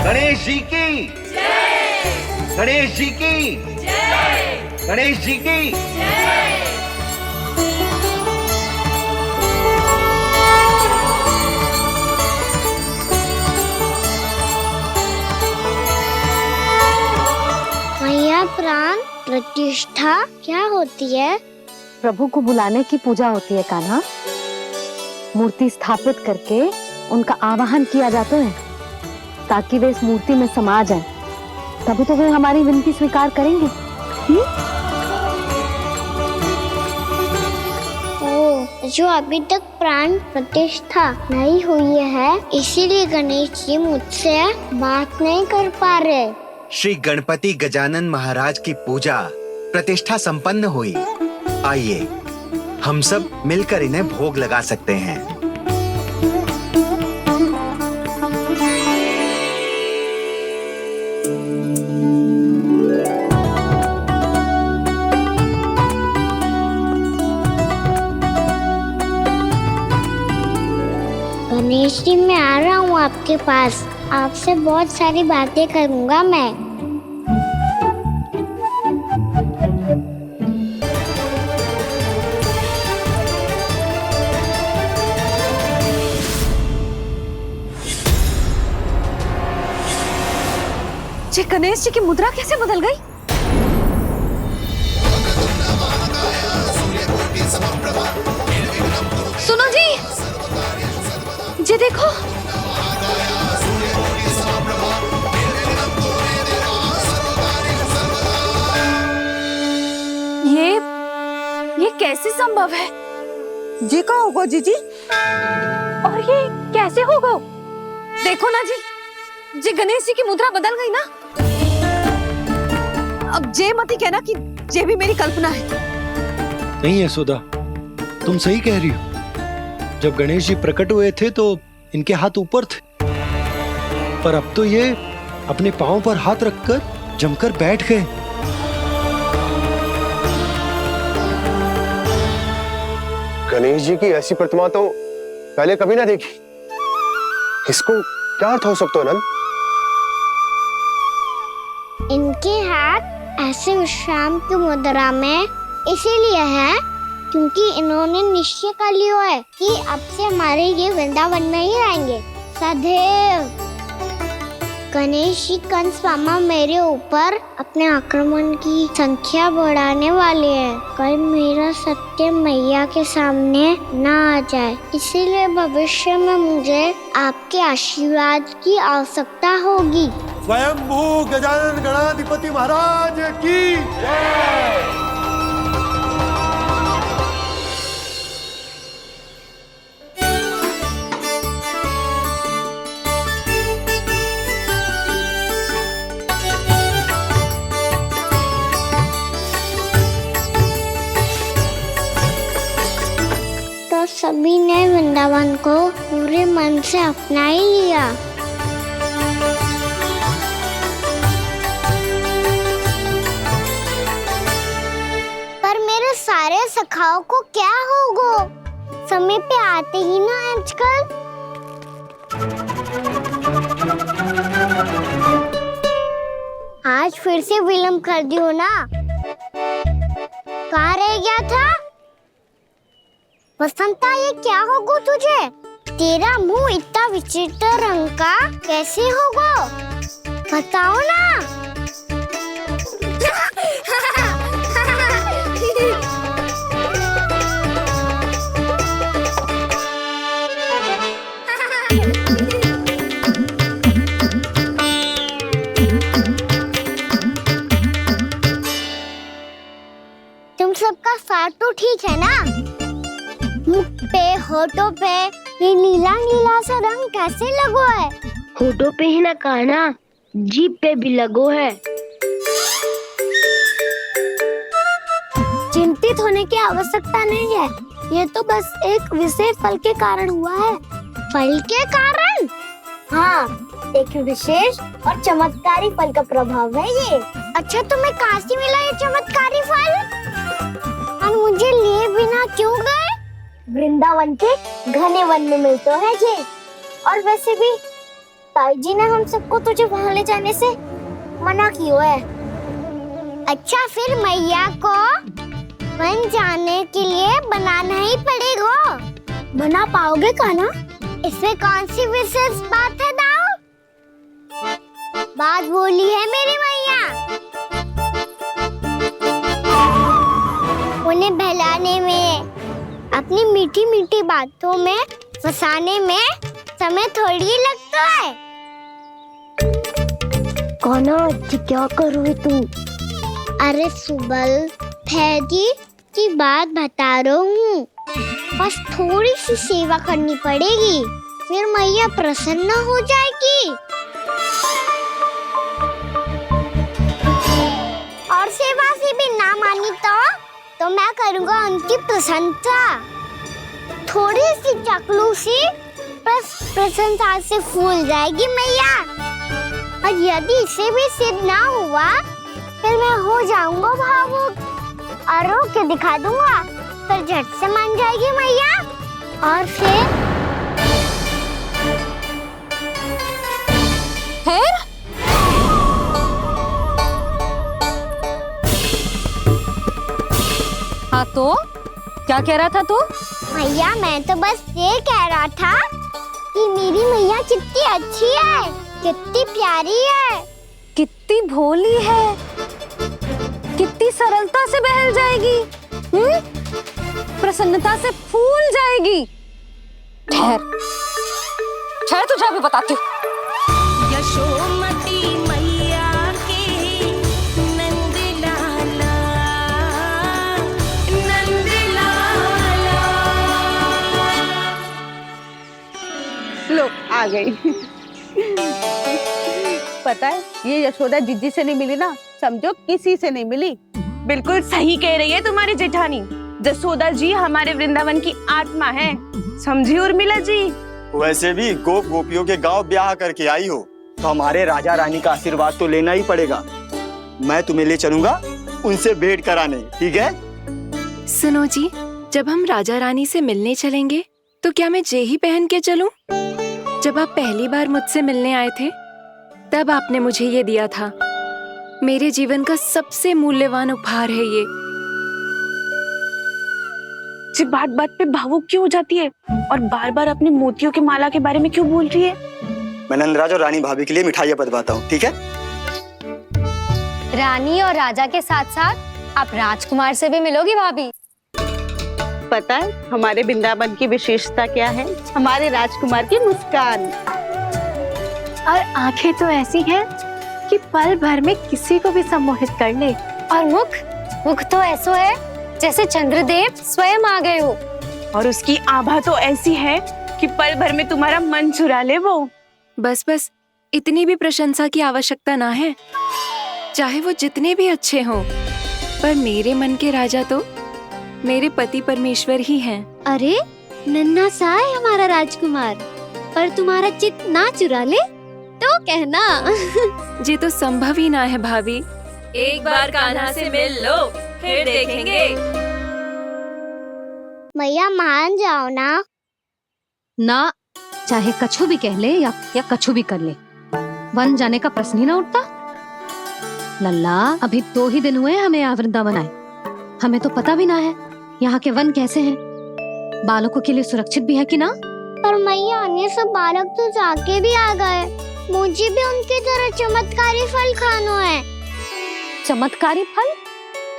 गणेश जी की जय। गणेश जी की जय। गणेश जी की जय। मैया, प्राण प्रतिष्ठा क्या होती है? प्रभु को बुलाने की पूजा होती है कान्हा। मूर्ति स्थापित करके उनका आवाहन किया जाता है ताकि वे इस मूर्ति में समा जाएं। तभी तो वे हमारी विनती स्वीकार करेंगे। ओ, जो अभी तक प्राण प्रतिष्ठा नहीं हुई है, इसीलिए गणेश जी मुझसे बात नहीं कर पा रहे। श्री गणपति गजानन महाराज की पूजा प्रतिष्ठा संपन्न हुई। आइए हम सब मिलकर इन्हें भोग लगा सकते हैं। गणेश जी, मैं आ रहा हूँ आपके पास, आपसे बहुत सारी बातें करूँगा मैं। गणेश जी की मुद्रा कैसे बदल गई? नीचे देखो। ये कैसे संभव है? जी का होगा जीजी? और ये कैसे होगा? देखो ना जी, जे गणेश जी की मुद्रा बदल गई ना। अब जे मत ही कहना कि जे भी मेरी कल्पना है। नहीं यशोदा, तुम सही कह रही हो। जब गणेश जी प्रकट हुए थे तो इनके हाथ ऊपर थे, पर अब तो ये अपने पांव पर हाथ रखकर जमकर बैठ गए। गणेश जी की ऐसी प्रतिमा तो पहले कभी ना देखी। इसको क्या अर्थ हो सकता है नंद? इनके हाथ ऐसे विश्राम की मुद्रा में इसीलिए है क्योंकि इन्होंने निश्चय कर लिया है कि अब से हमारे ये वृंदावन में ही रहेंगे सदैव। गणेश जी कंस मामा मेरे ऊपर अपने आक्रमण की संख्या बढ़ाने वाले हैं। कल मेरा सत्य मैया के सामने ना आ जाए, इसीलिए भविष्य में मुझे आपके आशीर्वाद की आवश्यकता होगी। स्वयंभू गजानन गणाधिपति महाराज की जय। तो सभी ने वृंदावन को पूरे मन से अपना ही लिया। पर मेरे सारे सखाओं को क्या होगा? समय पे आते ही ना आजकल। आज फिर से विलंब कर दियो ना। कहाँ रह गया था? वसंता, ये क्या होगा तुझे? तेरा मुंह इतना विचित्र रंग का कैसे होगा? बताओ ना। तुम सबका साथ तो ठीक है ना? मुख पे, होठों पे ये नीला नीला सा रंग कैसे लगो है? होठों पे ही ना कान्हा, जीभ पे भी लगो है। चिंतित होने की आवश्यकता नहीं है। ये तो बस एक विशेष फल के कारण हुआ है। फल के कारण? हाँ, एक विशेष और चमत्कारी फल का प्रभाव है ये। अच्छा, तुम्हें कहाँ से मिला ये चमत्कारी फल? और मुझे लिए बिना क्यों गए? वृंदावन के घने वन में मिलते है ये। और वैसे भी ताई जी ने हम सबको तुझे वहाँ ले जाने से मना किया है। अच्छा, फिर मैया को वन जाने के लिए बनाना ही पड़ेगा। बना पाओगे कान्हा? इसमें कौन सी विशेष बात है दाऊ? बात बोली है मेरी मैया। उन्हें बहलाने में, अपनी मीठी मीठी बातों में फंसाने में समय थोड़ी लगता है। कान्हा, क्या करोगे तुम? अरे सुबल, फैजी की बात बता रहा हूँ। बस थोड़ी सी सेवा करनी पड़ेगी, फिर मैया प्रसन्न हो जाएगी। और सेवा से भी ना मानी तो मैं करूँगा उनकी प्रशंसा। थोड़ी सी चकलूसी प्रशंसा से फूल जाएगी मैया। और यदि इसे भी सिद्ध ना हुआ, फिर मैं हो जाऊंगा भावुक और रो के दिखा दूंगा। फिर झट से मान जाएगी मैया। और फिर हाँ, तो क्या कह रहा था तू? मैया, मैं तो बस ये कह रहा था कि मेरी मैया कितनी अच्छी है, कितनी प्यारी है, कितनी भोली है, कितनी सरलता से बहल जाएगी, प्रसन्नता से फूल जाएगी। ठहर, ठहर तुझे अभी बताती हूँ। यशोमती मैया के नंद लाला, नंद लाला। लो आ गई। पता है ये यशोदा जिज्जी से नहीं मिली ना, समझो किसी से नहीं मिली। बिल्कुल सही कह रही है तुम्हारी जेठानी। जसोदा जी हमारे वृंदावन की आत्मा है, समझी उर्मिला जी। वैसे भी गोप गोपियों के गांव ब्याह करके आई हो तो हमारे राजा रानी का आशीर्वाद तो लेना ही पड़ेगा। मैं तुम्हें ले चलूंगा उनसे भेंट कराने, ठीक है? सुनो जी, जब हम राजा रानी से मिलने चलेंगे तो क्या मैं जे ही पहन के चलूं? जब आप पहली बार मुझसे मिलने आए थे तब आपने मुझे ये दिया था। मेरे जीवन का सबसे मूल्यवान उपहार है ये। जी बात बात पे भावुक क्यों हो जाती है और बार बार अपनी मोतियों की माला के बारे में क्यों बोल रही है? मैं नंदराज और रानी भाभी के लिए मिठाइयाँ बंटवाता हूँ, ठीक है? रानी और राजा के साथ साथ आप राजकुमार से भी मिलोगी भाभी। पता है हमारे वृंदावन की विशेषता क्या है? हमारे राजकुमार की मुस्कान। और आंखें तो ऐसी हैं कि पल भर में किसी को भी सम्मोहित कर ले। और मुख तो ऐसा है जैसे चंद्रदेव स्वयं आ गए हो। और उसकी आभा तो ऐसी है कि पल भर में तुम्हारा मन चुरा ले वो। बस बस, इतनी भी प्रशंसा की आवश्यकता ना है। चाहे वो जितने भी अच्छे हों, पर मेरे मन के राजा तो मेरे पति परमेश्वर ही हैं। अरे नन्हा सा है हमारा राजकुमार, पर तुम्हारा चित्त ना चुरा ले तो कहना। ये तो संभव ही ना है भाभी। एक बार कान्हा से मिल लो, फिर देखेंगे। मैया मान जाओ ना। ना, चाहे कछु भी कह ले या कछु भी कर ले, वन जाने का प्रश्न ही ना उठता। लल्ला, अभी 2 ही दिन हुए हमें यहाँ वृंदावन आए। हमें तो पता भी ना है यहाँ के वन कैसे हैं, बालकों के लिए सुरक्षित भी है कि ना। पर मैया अन्य सब बालक तो जाके भी आ गए, मुझे भी उनकी तरह चमत्कारी फल खाना है। चमत्कारी फल?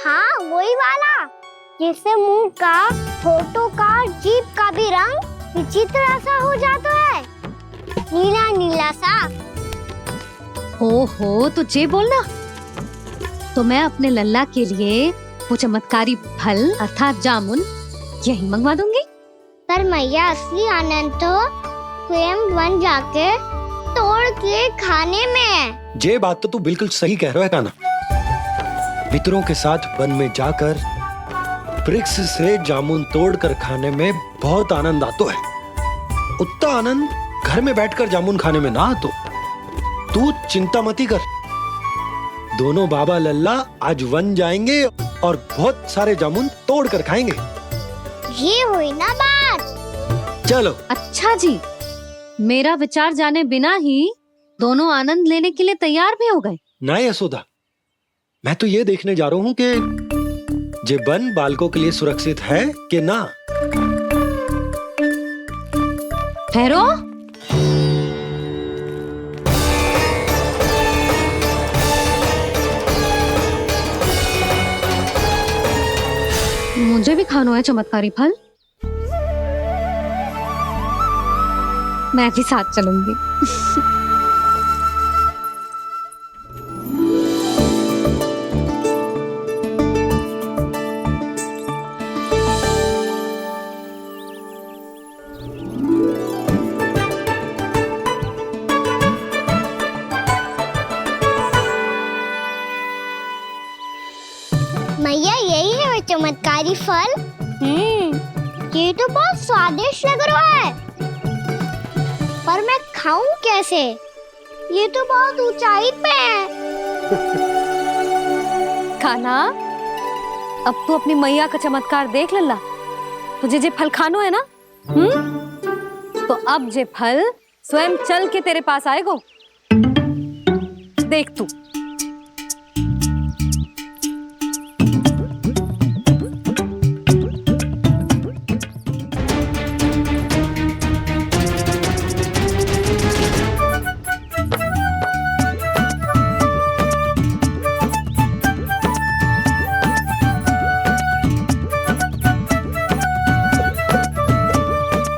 हाँ वही वाला, जिससे मुंह का, होठों का, जीभ का भी रंग विचित्र सा हो जाता है, नीला नीला सा। ओहो, तो जे बोलना। तो मैं अपने लल्ला के लिए वो चमत्कारी फल अर्थात जामुन यही मंगवा दूंगी। पर मैया असली आनंद तो स्वयं वन जाके तोड़ के खाने में है। ये बात तो तू बिल्कुल सही कह रहा है कान्हा। मित्रों के साथ वन में जाकर वृक्ष से जामुन तोड़कर खाने में बहुत आनंद आता है। उतना आनंद घर में बैठकर जामुन खाने में ना आतो। तू चिंता मती कर, दोनों बाबा लल्ला आज वन जाएंगे और बहुत सारे जामुन तोड़कर खाएंगे। ये हुई ना बात। चलो। अच्छा जी, मेरा विचार जाने बिना ही दोनों आनंद लेने के लिए तैयार भी हो गए। ना यशोदा, मैं तो ये देखने जा रहा हूँ कि ये वन बालकों के लिए सुरक्षित है कि ना। ठहरो। मुझे भी खाना है चमत्कारी फल। मैं भी साथ चलूंगी। मैया यही है वो चमत्कारी फल। ये तो बहुत स्वादिष्ट लग रहा है, पर मैं खाऊं कैसे? ये तो बहुत ऊंचाई पे है। कान्हा, अब तू अपनी मैया का चमत्कार देख लल्ला। तुझे जे फल खानो है ना, तो अब जे फल स्वयं चल के तेरे पास आएगो। देख तू।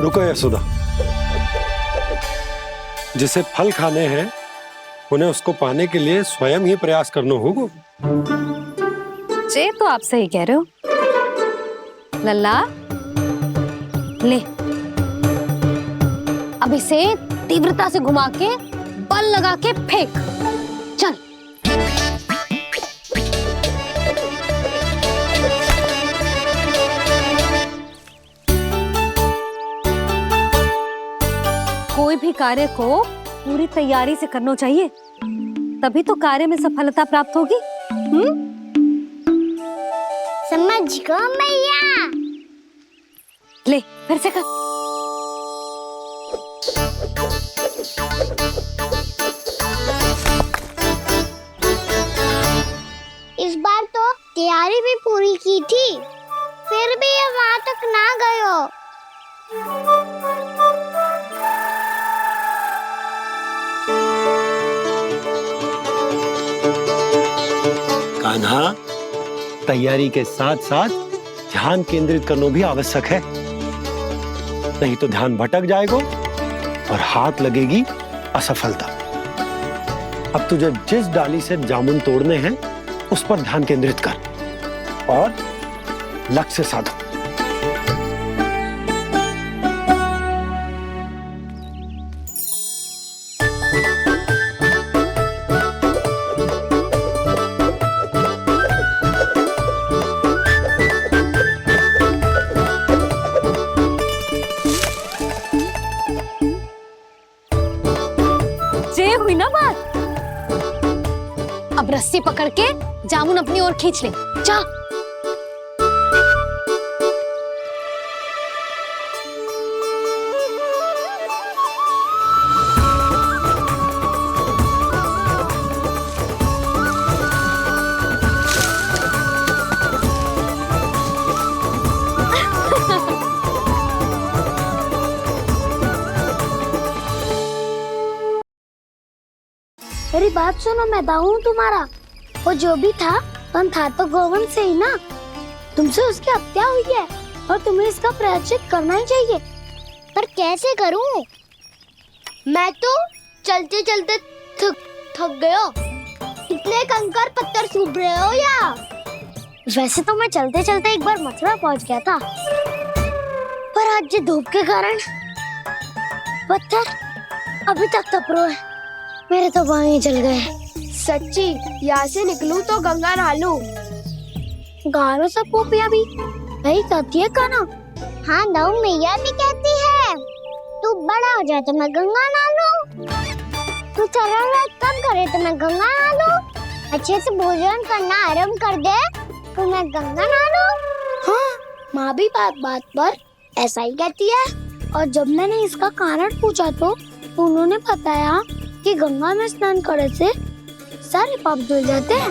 रुको यशोदा, जिसे फल खाने हैं उन्हें उसको पाने के लिए स्वयं ही प्रयास करना होगा। जे तो आप सही कह रहे हो। लल्ला ले, अब इसे तीव्रता से घुमा के बल लगा के फेंक। चल। कोई भी कार्य को पूरी तैयारी से करना चाहिए, तभी तो कार्य में सफलता प्राप्त होगी। समझ गो मैया। ले फिर से कर। इस बार तो तैयारी भी पूरी की थी, फिर भी ये वहां तक ना गए हो। कान्हा, तैयारी के साथ साथ ध्यान केंद्रित करना भी आवश्यक है, नहीं तो ध्यान भटक जाएगा और हाथ लगेगी असफलता। अब तुझे जिस डाली से जामुन तोड़ने हैं उस पर ध्यान केंद्रित कर और लक्ष्य साधो। हुई ना बात। अब रस्सी पकड़ के जामुन अपनी ओर खींच ले। जा। मेरी बात सुनो, मैं दाऊ तुम्हारा। वो जो भी था तो गोवंश से ही ना। तुमसे उसकी हत्या हुई है और तुम्हें इसका प्रायश्चित करना ही चाहिए। पर कैसे करूं? मैं तो चलते चलते थक गया। इतने कंकर पत्थर सूख रहे हो या? वैसे तो मैं चलते चलते एक बार मथुरा पहुंच गया था, पर आज ये धूप के कारण पत्थर अभी तक तप रहे हैं। मेरे तो पाँव ही जल गए। सच्ची, यहाँ से निकलूं तो गंगा नहा लूं। गारो सब पोपिया भी यही कहती है काना। हाँ दाऊ मैया भी कहती है, तू बड़ा हो जाए तो मैं गंगा नहा लूं, तू चरण व्रत कब करे तो मैं गंगा नहा लूं, अच्छे से भोजन करना आरंभ कर दे तो मैं गंगा नहा लूं। हाँ, माँ भी बात बात पर ऐसा ही कहती है। और जब मैंने इसका कारण पूछा तो उन्होंने बताया कि गंगा में स्नान करने से सारे पाप धुल जाते हैं।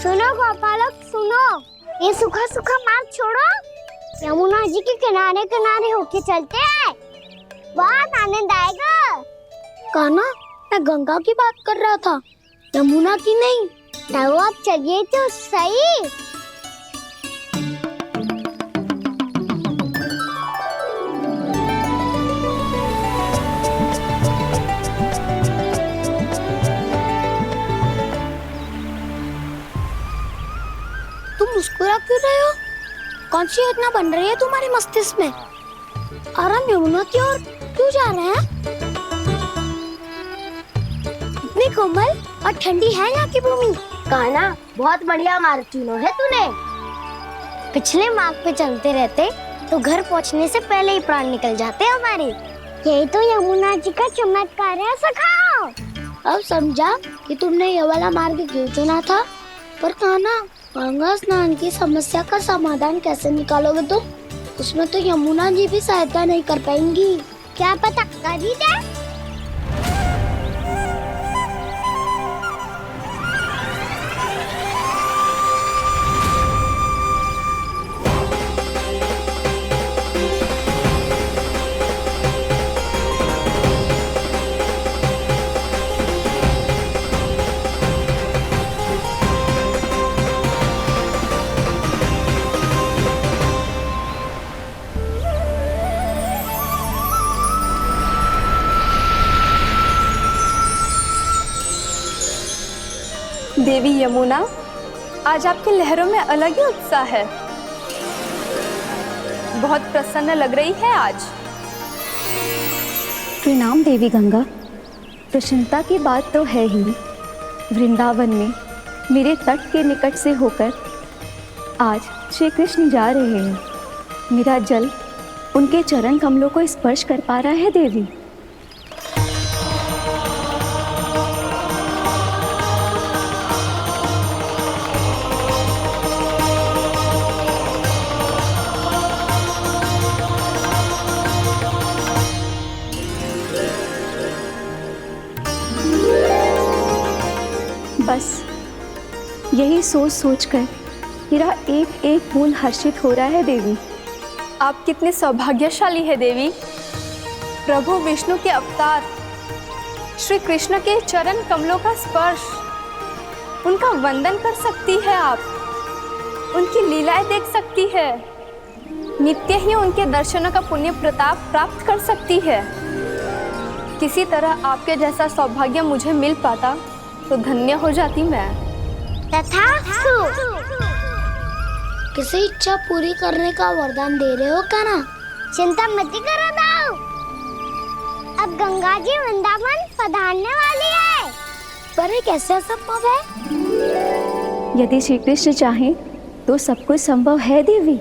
सुनो गोपालक सुनो, ये सूखा सूखा मार्ग छोड़ो, यमुना जी के किनारे किनारे होके चलते हैं, बहुत आनंद आएगा। कान्हा, मैं गंगा की बात कर रहा था, यमुना की नहीं। तो आप चलिए तो सही। तुम मुस्कुरा क्यों रहे हो? कौन सी योजना बन रही है तुम्हारे मस्तिष्क में? और हम यमुना की ओर क्यों जा रहे हैं? इतनी कोमल और ठंडी है यहाँ की भूमि। कान्हा, बहुत बढ़िया मार्ग चुना है तूने। पिछले मार्ग पे चलते रहते तो घर पहुँचने से पहले ही प्राण निकल जाते हमारे। यही तो यमुना जी का चमत्कार है सखाओ। अब समझा कि तुमने ये वाला मार्ग क्यों चुना था। पर कान्हा, गंगा स्नान की समस्या का समाधान कैसे निकालोगे तुम? उसमें तो यमुना जी भी सहायता नहीं कर पाएंगी। क्या पता कर ही दे। देवी यमुना, आज आपकी लहरों में अलग ही उत्साह है। बहुत प्रसन्न लग रही है आज। प्रणाम देवी गंगा। प्रसन्नता की बात तो है ही। वृंदावन में मेरे तट के निकट से होकर आज श्री कृष्ण जा रहे हैं। मेरा जल उनके चरण कमलों को स्पर्श कर पा रहा है देवी। बस यही सोच सोचकर मेरा एक एक फूल हर्षित हो रहा है देवी। आप कितने सौभाग्यशाली है देवी। प्रभु विष्णु के अवतार श्री कृष्ण के चरण कमलों का स्पर्श, उनका वंदन कर सकती है आप, उनकी लीलाएं देख सकती है, नित्य ही उनके दर्शनों का पुण्य प्रताप प्राप्त कर सकती है। किसी तरह आपके जैसा सौभाग्य मुझे मिल पाता तो धन्य हो जाती मैं। तथास्तु। किसी इच्छा पूरी करने का वरदान दे रहे हो कान्हा? चिंता मत करो दाऊ। अब गंगा जी वृंदावन पधारने वाली है। पर ये कैसे संभव है? यदि श्री कृष्ण चाहे तो सब कुछ संभव है देवी।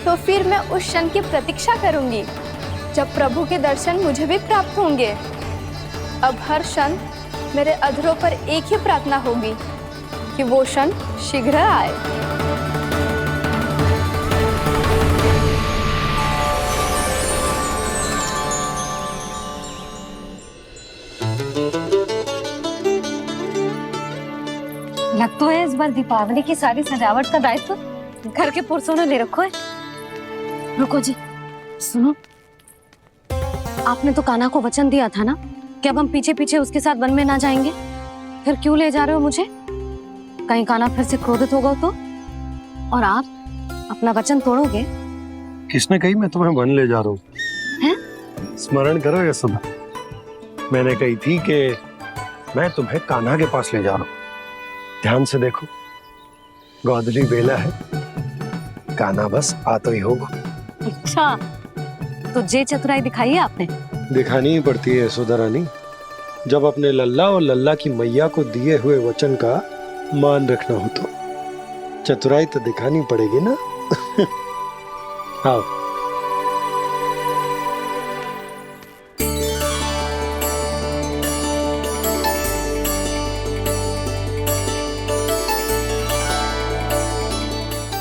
तो फिर मैं उस क्षण की प्रतीक्षा करूंगी जब प्रभु के दर्शन मुझे भी प्राप्त होंगे। अब हर क्षण मेरे अधरों पर एक ही प्रार्थना होगी कि वो क्षण शीघ्र आए। लग तो है इस बार दीपावली की सारी सजावट का दायित्व घर के पुरुषों ने ले रखो है। रुको जी, सुनो, आपने तो कान्हा को वचन दिया था ना कि अब हम पीछे पीछे उसके साथ वन में ना जाएंगे। फिर क्यों ले जा रहे हो मुझे? कहीं कान्हा फिर से क्रोधित होगा तो? और आप अपना वचन तोड़ोगे? किसने कही मैं तुम्हें वन ले जा रहा हूँ? स्मरण करो यशोदा, मैंने कही थी कि मैं तुम्हें कान्हा के पास ले जा रहा हूँ। ध्यान से देखो, गोधली बेला है, कान्हा बस आ तो ही होगा। अच्छा, तो जे चतुराई दिखाई है आपने? दिखानी ही पड़ती है यशोदा रानी, जब अपने लल्ला और लल्ला की मैया को दिए हुए वचन का मान रखना हो तो चतुराई तो दिखानी पड़ेगी ना। आओ।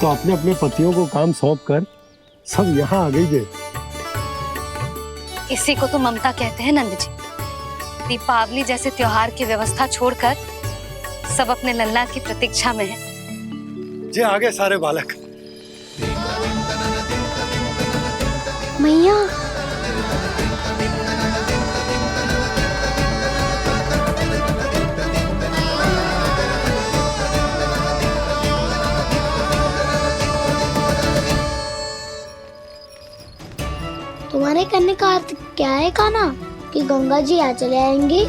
तो अपने अपने पतियों को काम सौंप कर सब यहाँ आ गई थे। इसी को तो ममता कहते हैं नंद जी। दीपावली जैसे त्योहार की व्यवस्था छोड़कर सब अपने लल्ला की प्रतीक्षा में हैं। जे आगे सारे बालक। मैया, तुम्हारे कहने का अर्थ क्या है कान्हा? कि गंगा जी आ चले आएंगी?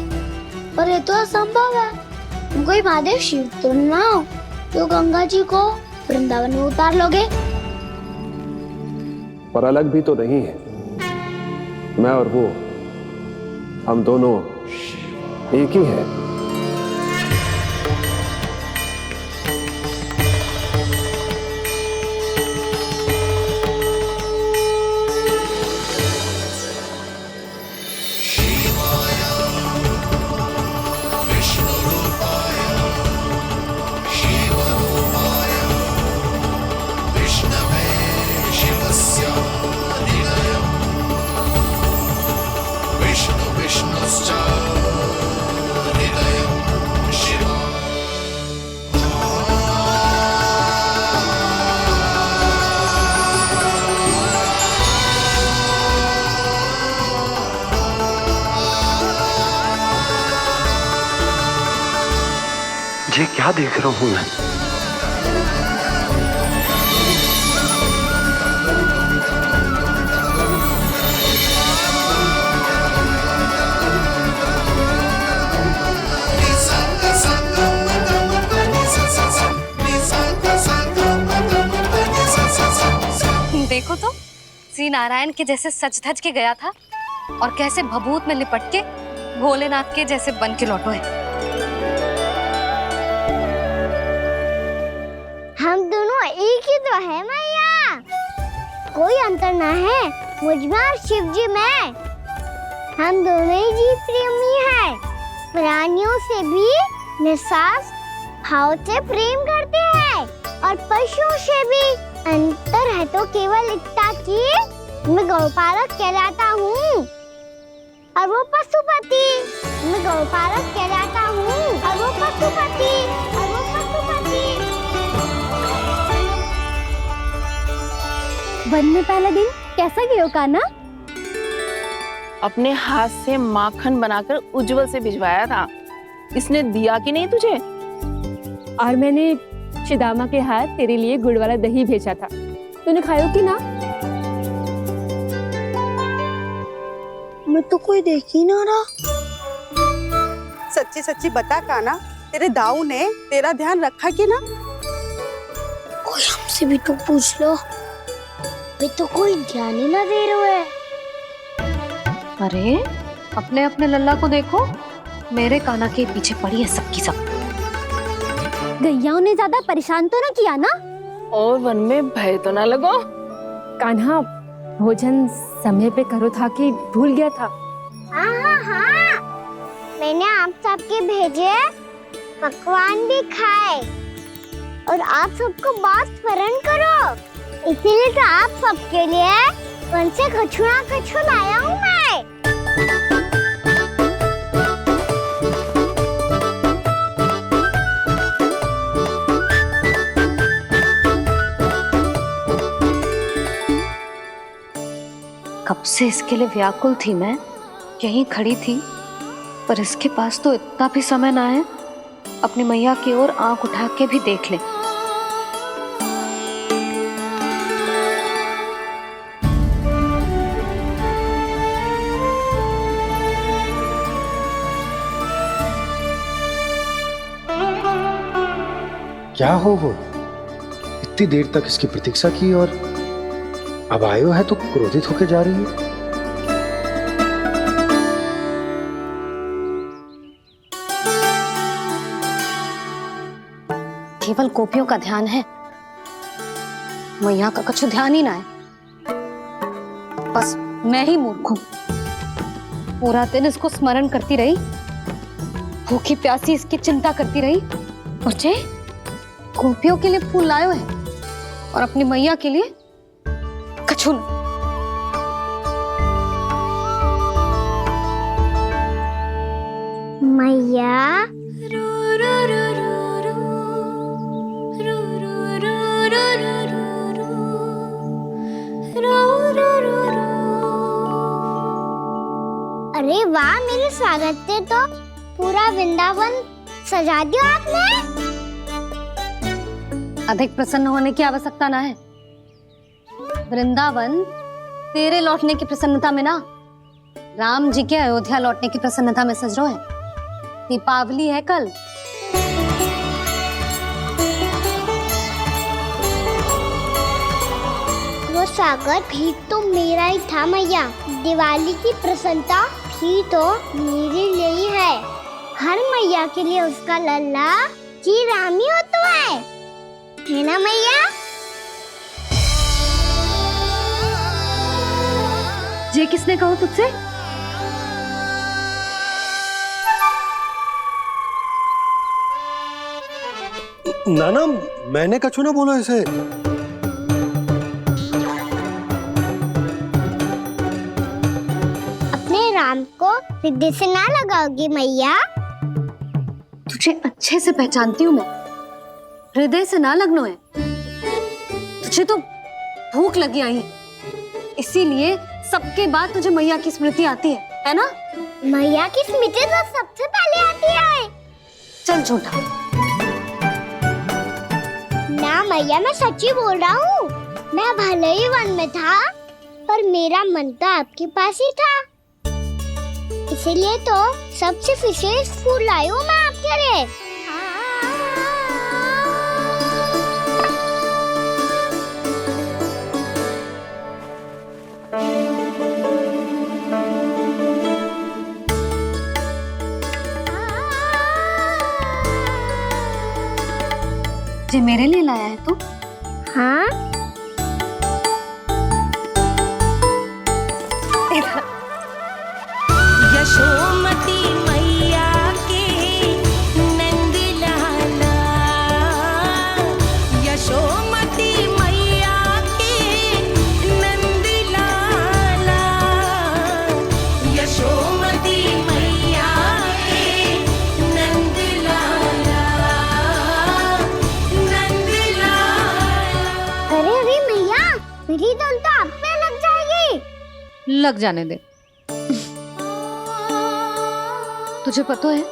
पर ये तो असंभव है। तुम कोई महादेव शिव तो ना हो तो गंगा जी को वृंदावन में उतार लोगे? पर अलग भी तो नहीं है। मैं और वो, हम दोनों एक ही हैं। ये क्या देख रहा हूं मैं? श्री नारायण के जैसे सच धज के गया था और कैसे भभूत में लिपट के भोलेनाथ के जैसे बन के लौटो है। हम दोनों एक ही तो है मैया, कोई अंतर ना है मुझ में और शिव जी में। हम दोनों ही जीव प्रेमी हैं, प्राणियों से भी निस्वार्थ भाव से प्रेम करते हैं और पशुओं से भी। अंतर है तो केवल इतना कि मैं गौपालक कहलाता हूँ और वो पशुपति। मैं गौपालक कहलाता हूँ और वो पशुपति, और वो पशुपति। वन में पहला दिन कैसा गया कान्हा? अपने हाथ से माखन बनाकर उज्जवल से भिजवाया था। इसने दिया कि नहीं तुझे? और मैंने शिदामा के हाथ तेरे लिए गुड़ वाला दही भेजा था, तूने खाया कि ना? मैं तो कोई देख ही ना रहा। सच्ची सच्ची बता कान्हा, तेरे दाऊ ने तेरा ध्यान रखा कि ना? कोई हमसे भी तो पूछ लो, वे तो कोई ध्यान ही ना दे रहे हैं। अरे अपने अपने लल्ला को देखो, मेरे कान्हा के पीछे पड़ी है सबकी सब। गैयाओं ने ज्यादा परेशान तो ना किया ना? और वन में भय तो ना लगो? कान्हा भोजन समय पे करो था कि भूल गया था? हाँ, मैंने आप सबके भेजे पकवान भी खाए और आप सबको बात स्मरण करो, इसीलिए तो आप सबके लिए वन से कछु लाया हूँ मैं। कब से इसके लिए व्याकुल थी मैं, यहीं खड़ी थी, पर इसके पास तो इतना भी समय ना है अपनी मैया की ओर आंख उठा के भी देख ले। क्या हो वो? इतनी देर तक इसकी प्रतीक्षा की और अब आयो है तो क्रोधित होकर जा रही है। केवल गोपियों का ध्यान है, मैया का कछु ध्यान ही ना है। बस मैं ही मूर्ख हूं, पूरा दिन इसको स्मरण करती रही, भूखी प्यासी इसकी चिंता करती रही, और जे गोपियों के लिए फूल लायो है और अपनी मैया के लिए कछु न। मैया अरे वाह, मेरे स्वागत से तो पूरा वृंदावन सजा दिया आपने। अधिक प्रसन्न होने की आवश्यकता ना है। वृंदावन तेरे लौटने की प्रसन्नता में ना, राम जी के अयोध्या लौटने की प्रसन्नता में सज रहा है। दीपावली है कल। वो स्वागत भी तो मेरा ही था मैया। दिवाली की प्रसन्नता भी तो मेरे लिए ही है। हर मैया के लिए उसका लल्ला जी राम ही होता है ना मैया? ये किसने कहा तुझसे? नाना, मैंने कछु ना बोला इसे। अपने राम को हृदय से ना लगाओगी मैया? तुझे अच्छे से पहचानती हूँ मैं, हृदय से ना लगनो है। तुझे तो भूख लगी आई, इसीलिए सबके बाद तुझे मैया की स्मृति आती है ना? मैया की स्मृति तो सबसे पहले आती है। चल झूठा। ना मैया, मैं सच्ची बोल रहा हूँ। मैं भले ही वन में था, पर मेरा मन तो आपके पास ही था। इसीलिए तो सबसे विशेष फूल लाई हूँ मैं आपके लिए। मुझे मेरे लिए लाया है तू? हाँ, यशोमती मैया के नंद लाला, यशोमती मैया के नंद लाला, यशोमती मैया के नंद लाला, नंद लाला। अरे अरे मैया, मेरी धुन तो आप पे लग जाएगी। लग जाने दे। तुझे पता है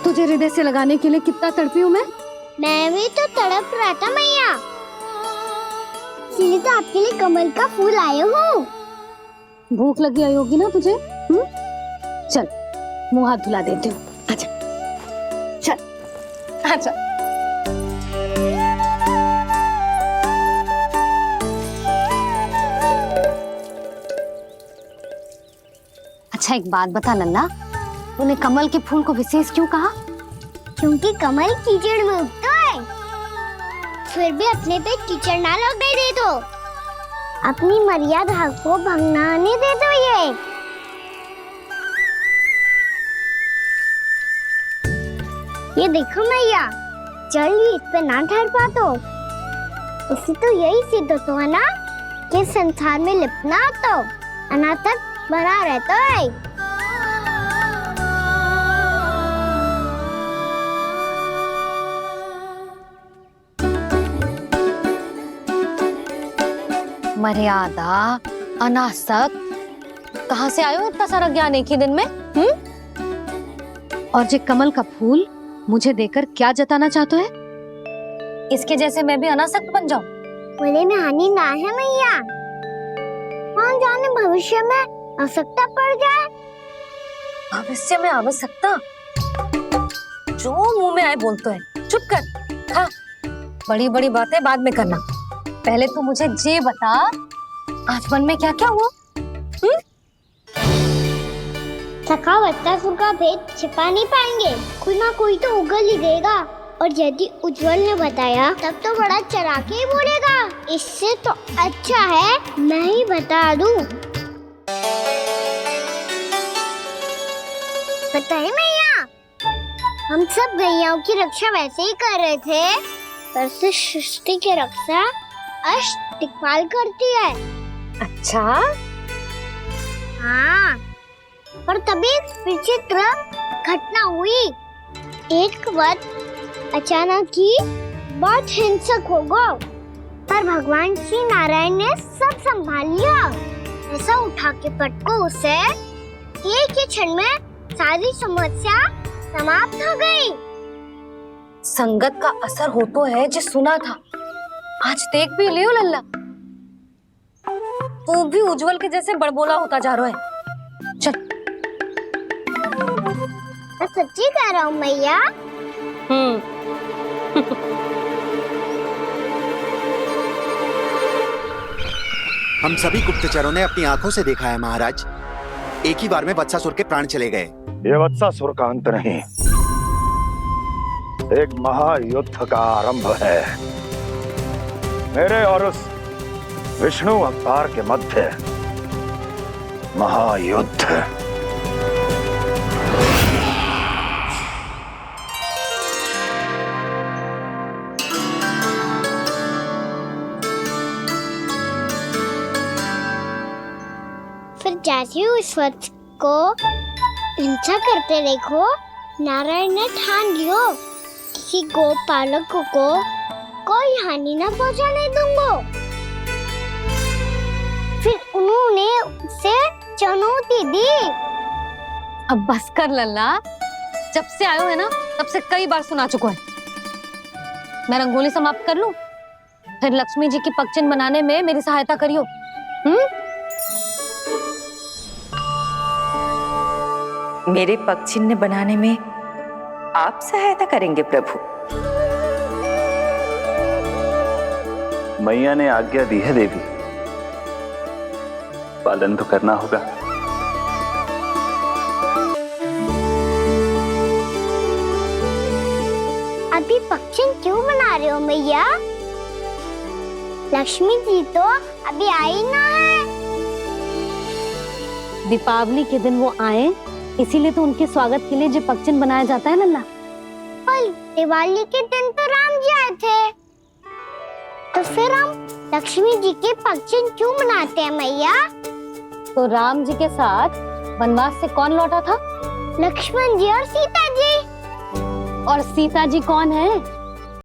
तुझे हृदय से लगाने के लिए कितना तड़पी हूँ मैं भी तो तड़प रहा था मैया, इसलिए तो आपके लिए कमल का फूल आया हूँ। भूख लगी आई होगी ना तुझे? चल मुंह हाथ धुला देती हूँ। आजा चल आजा। अच्छा एक बात बता लल्ला, तूने कमल के फूल को विशेष क्यों कहा? क्योंकि कमल कीचड़ में उगता है, फिर भी अपने पे कीचड़ ना लगने दे दो, अपनी मर्यादा को भंगने दे दो। ये देखो मैया, जल ही इस पे ना ठहर पा तो इसी तो यही सिद्ध होता है ना कि संसार में लिपना तो अनाथक बना रहता है। मर्यादा, अनासक, कहाँ से आयो इतना सारा ज्ञान एक ही दिन में? और जे कमल का फूल मुझे देकर क्या जताना चाहते है? इसके जैसे मैं भी अनासक्त बन जाऊं? बोले में हानि ना है मैया, कौन जाने भविष्य में आवश्यकता पड़ जाए। भविष्य में आवश्यकता? जो मुंह में आए बोलते हैं, चुप कर। हाँ, बड़ी बड़ी बातें बाद में करना, पहले तू मुझे ये बता आज मन में क्या क्या हुआ? सखावत्तासुर का भेद छिपा नहीं पाएंगे, कोई ना कोई तो उगल ही देगा। और यदि उज्जवल ने बताया तब तो बड़ा चला के ही बोलेगा, इससे तो अच्छा है मैं ही बता दूं। बताए मैया, हम सब गैयाओं की रक्षा वैसे ही कर रहे थे, पर से सृष्टि की रक्षा अष्ट दिक्पाल करती है। अच्छा? हाँ, पर तभी विचित्र घटना हुई। एक वक्त अचानक ही बहुत हिंसक हो गया, पर भगवान श्री नारायण ने सब संभाल लिया। ऐसा उठा के पटको उसे, एक ही क्षण में सारी समस्या समाप्त हो गई। संगत का असर हो तो है जो सुना था, आज देख भी लियो लल्ला, तू भी उज्जवल के जैसे बड़बोला होता जा रहा है। चल। मैं सच्ची कह रहा हूँ मैया। हम सभी गुप्तचरों ने अपनी आंखों से देखा है महाराज, एक ही बार में वत्सासुर के प्राण चले गए। ये वत्सासुर का अंत नहीं, एक महायुद्ध का आरंभ है। मेरे और उस विष्णु अवतार के मध्य महायुद्ध। फिर जैसे ही उस वक्त को हिंसा करते देखो, नारायण ने ठान लियो किसी गोपालक को कोई हानि न पहुंचाने दूंगा। फिर उन्होंने उसे चुनौती दी। अब बस कर लल्ला, जब से आयो है ना तब से कई बार सुना चुका है। मैं रंगोली समाप्त कर लूं, फिर लक्ष्मी जी की पगचिन बनाने में मेरी सहायता करियो। मेरे पगचिन्ह बनाने में आप सहायता करेंगे प्रभु? मैया ने आज्ञा दी है देवी, पालन तो करना होगा। अभी पक्षी क्यों बना रहे हो मैया? लक्ष्मी जी तो अभी आई ना है। दीपावली के दिन वो आए, इसीलिए तो उनके स्वागत के लिए जो पक्षन बनाया जाता है लल्ला। पर दिवाली के दिन तो राम जी आए थे, तो फिर हम लक्ष्मी जी के पक्षन क्यों बनाते हैं मैया? तो राम जी के साथ वनवास से कौन लौटा था? लक्ष्मण जी और सीता जी। और सीता जी कौन है?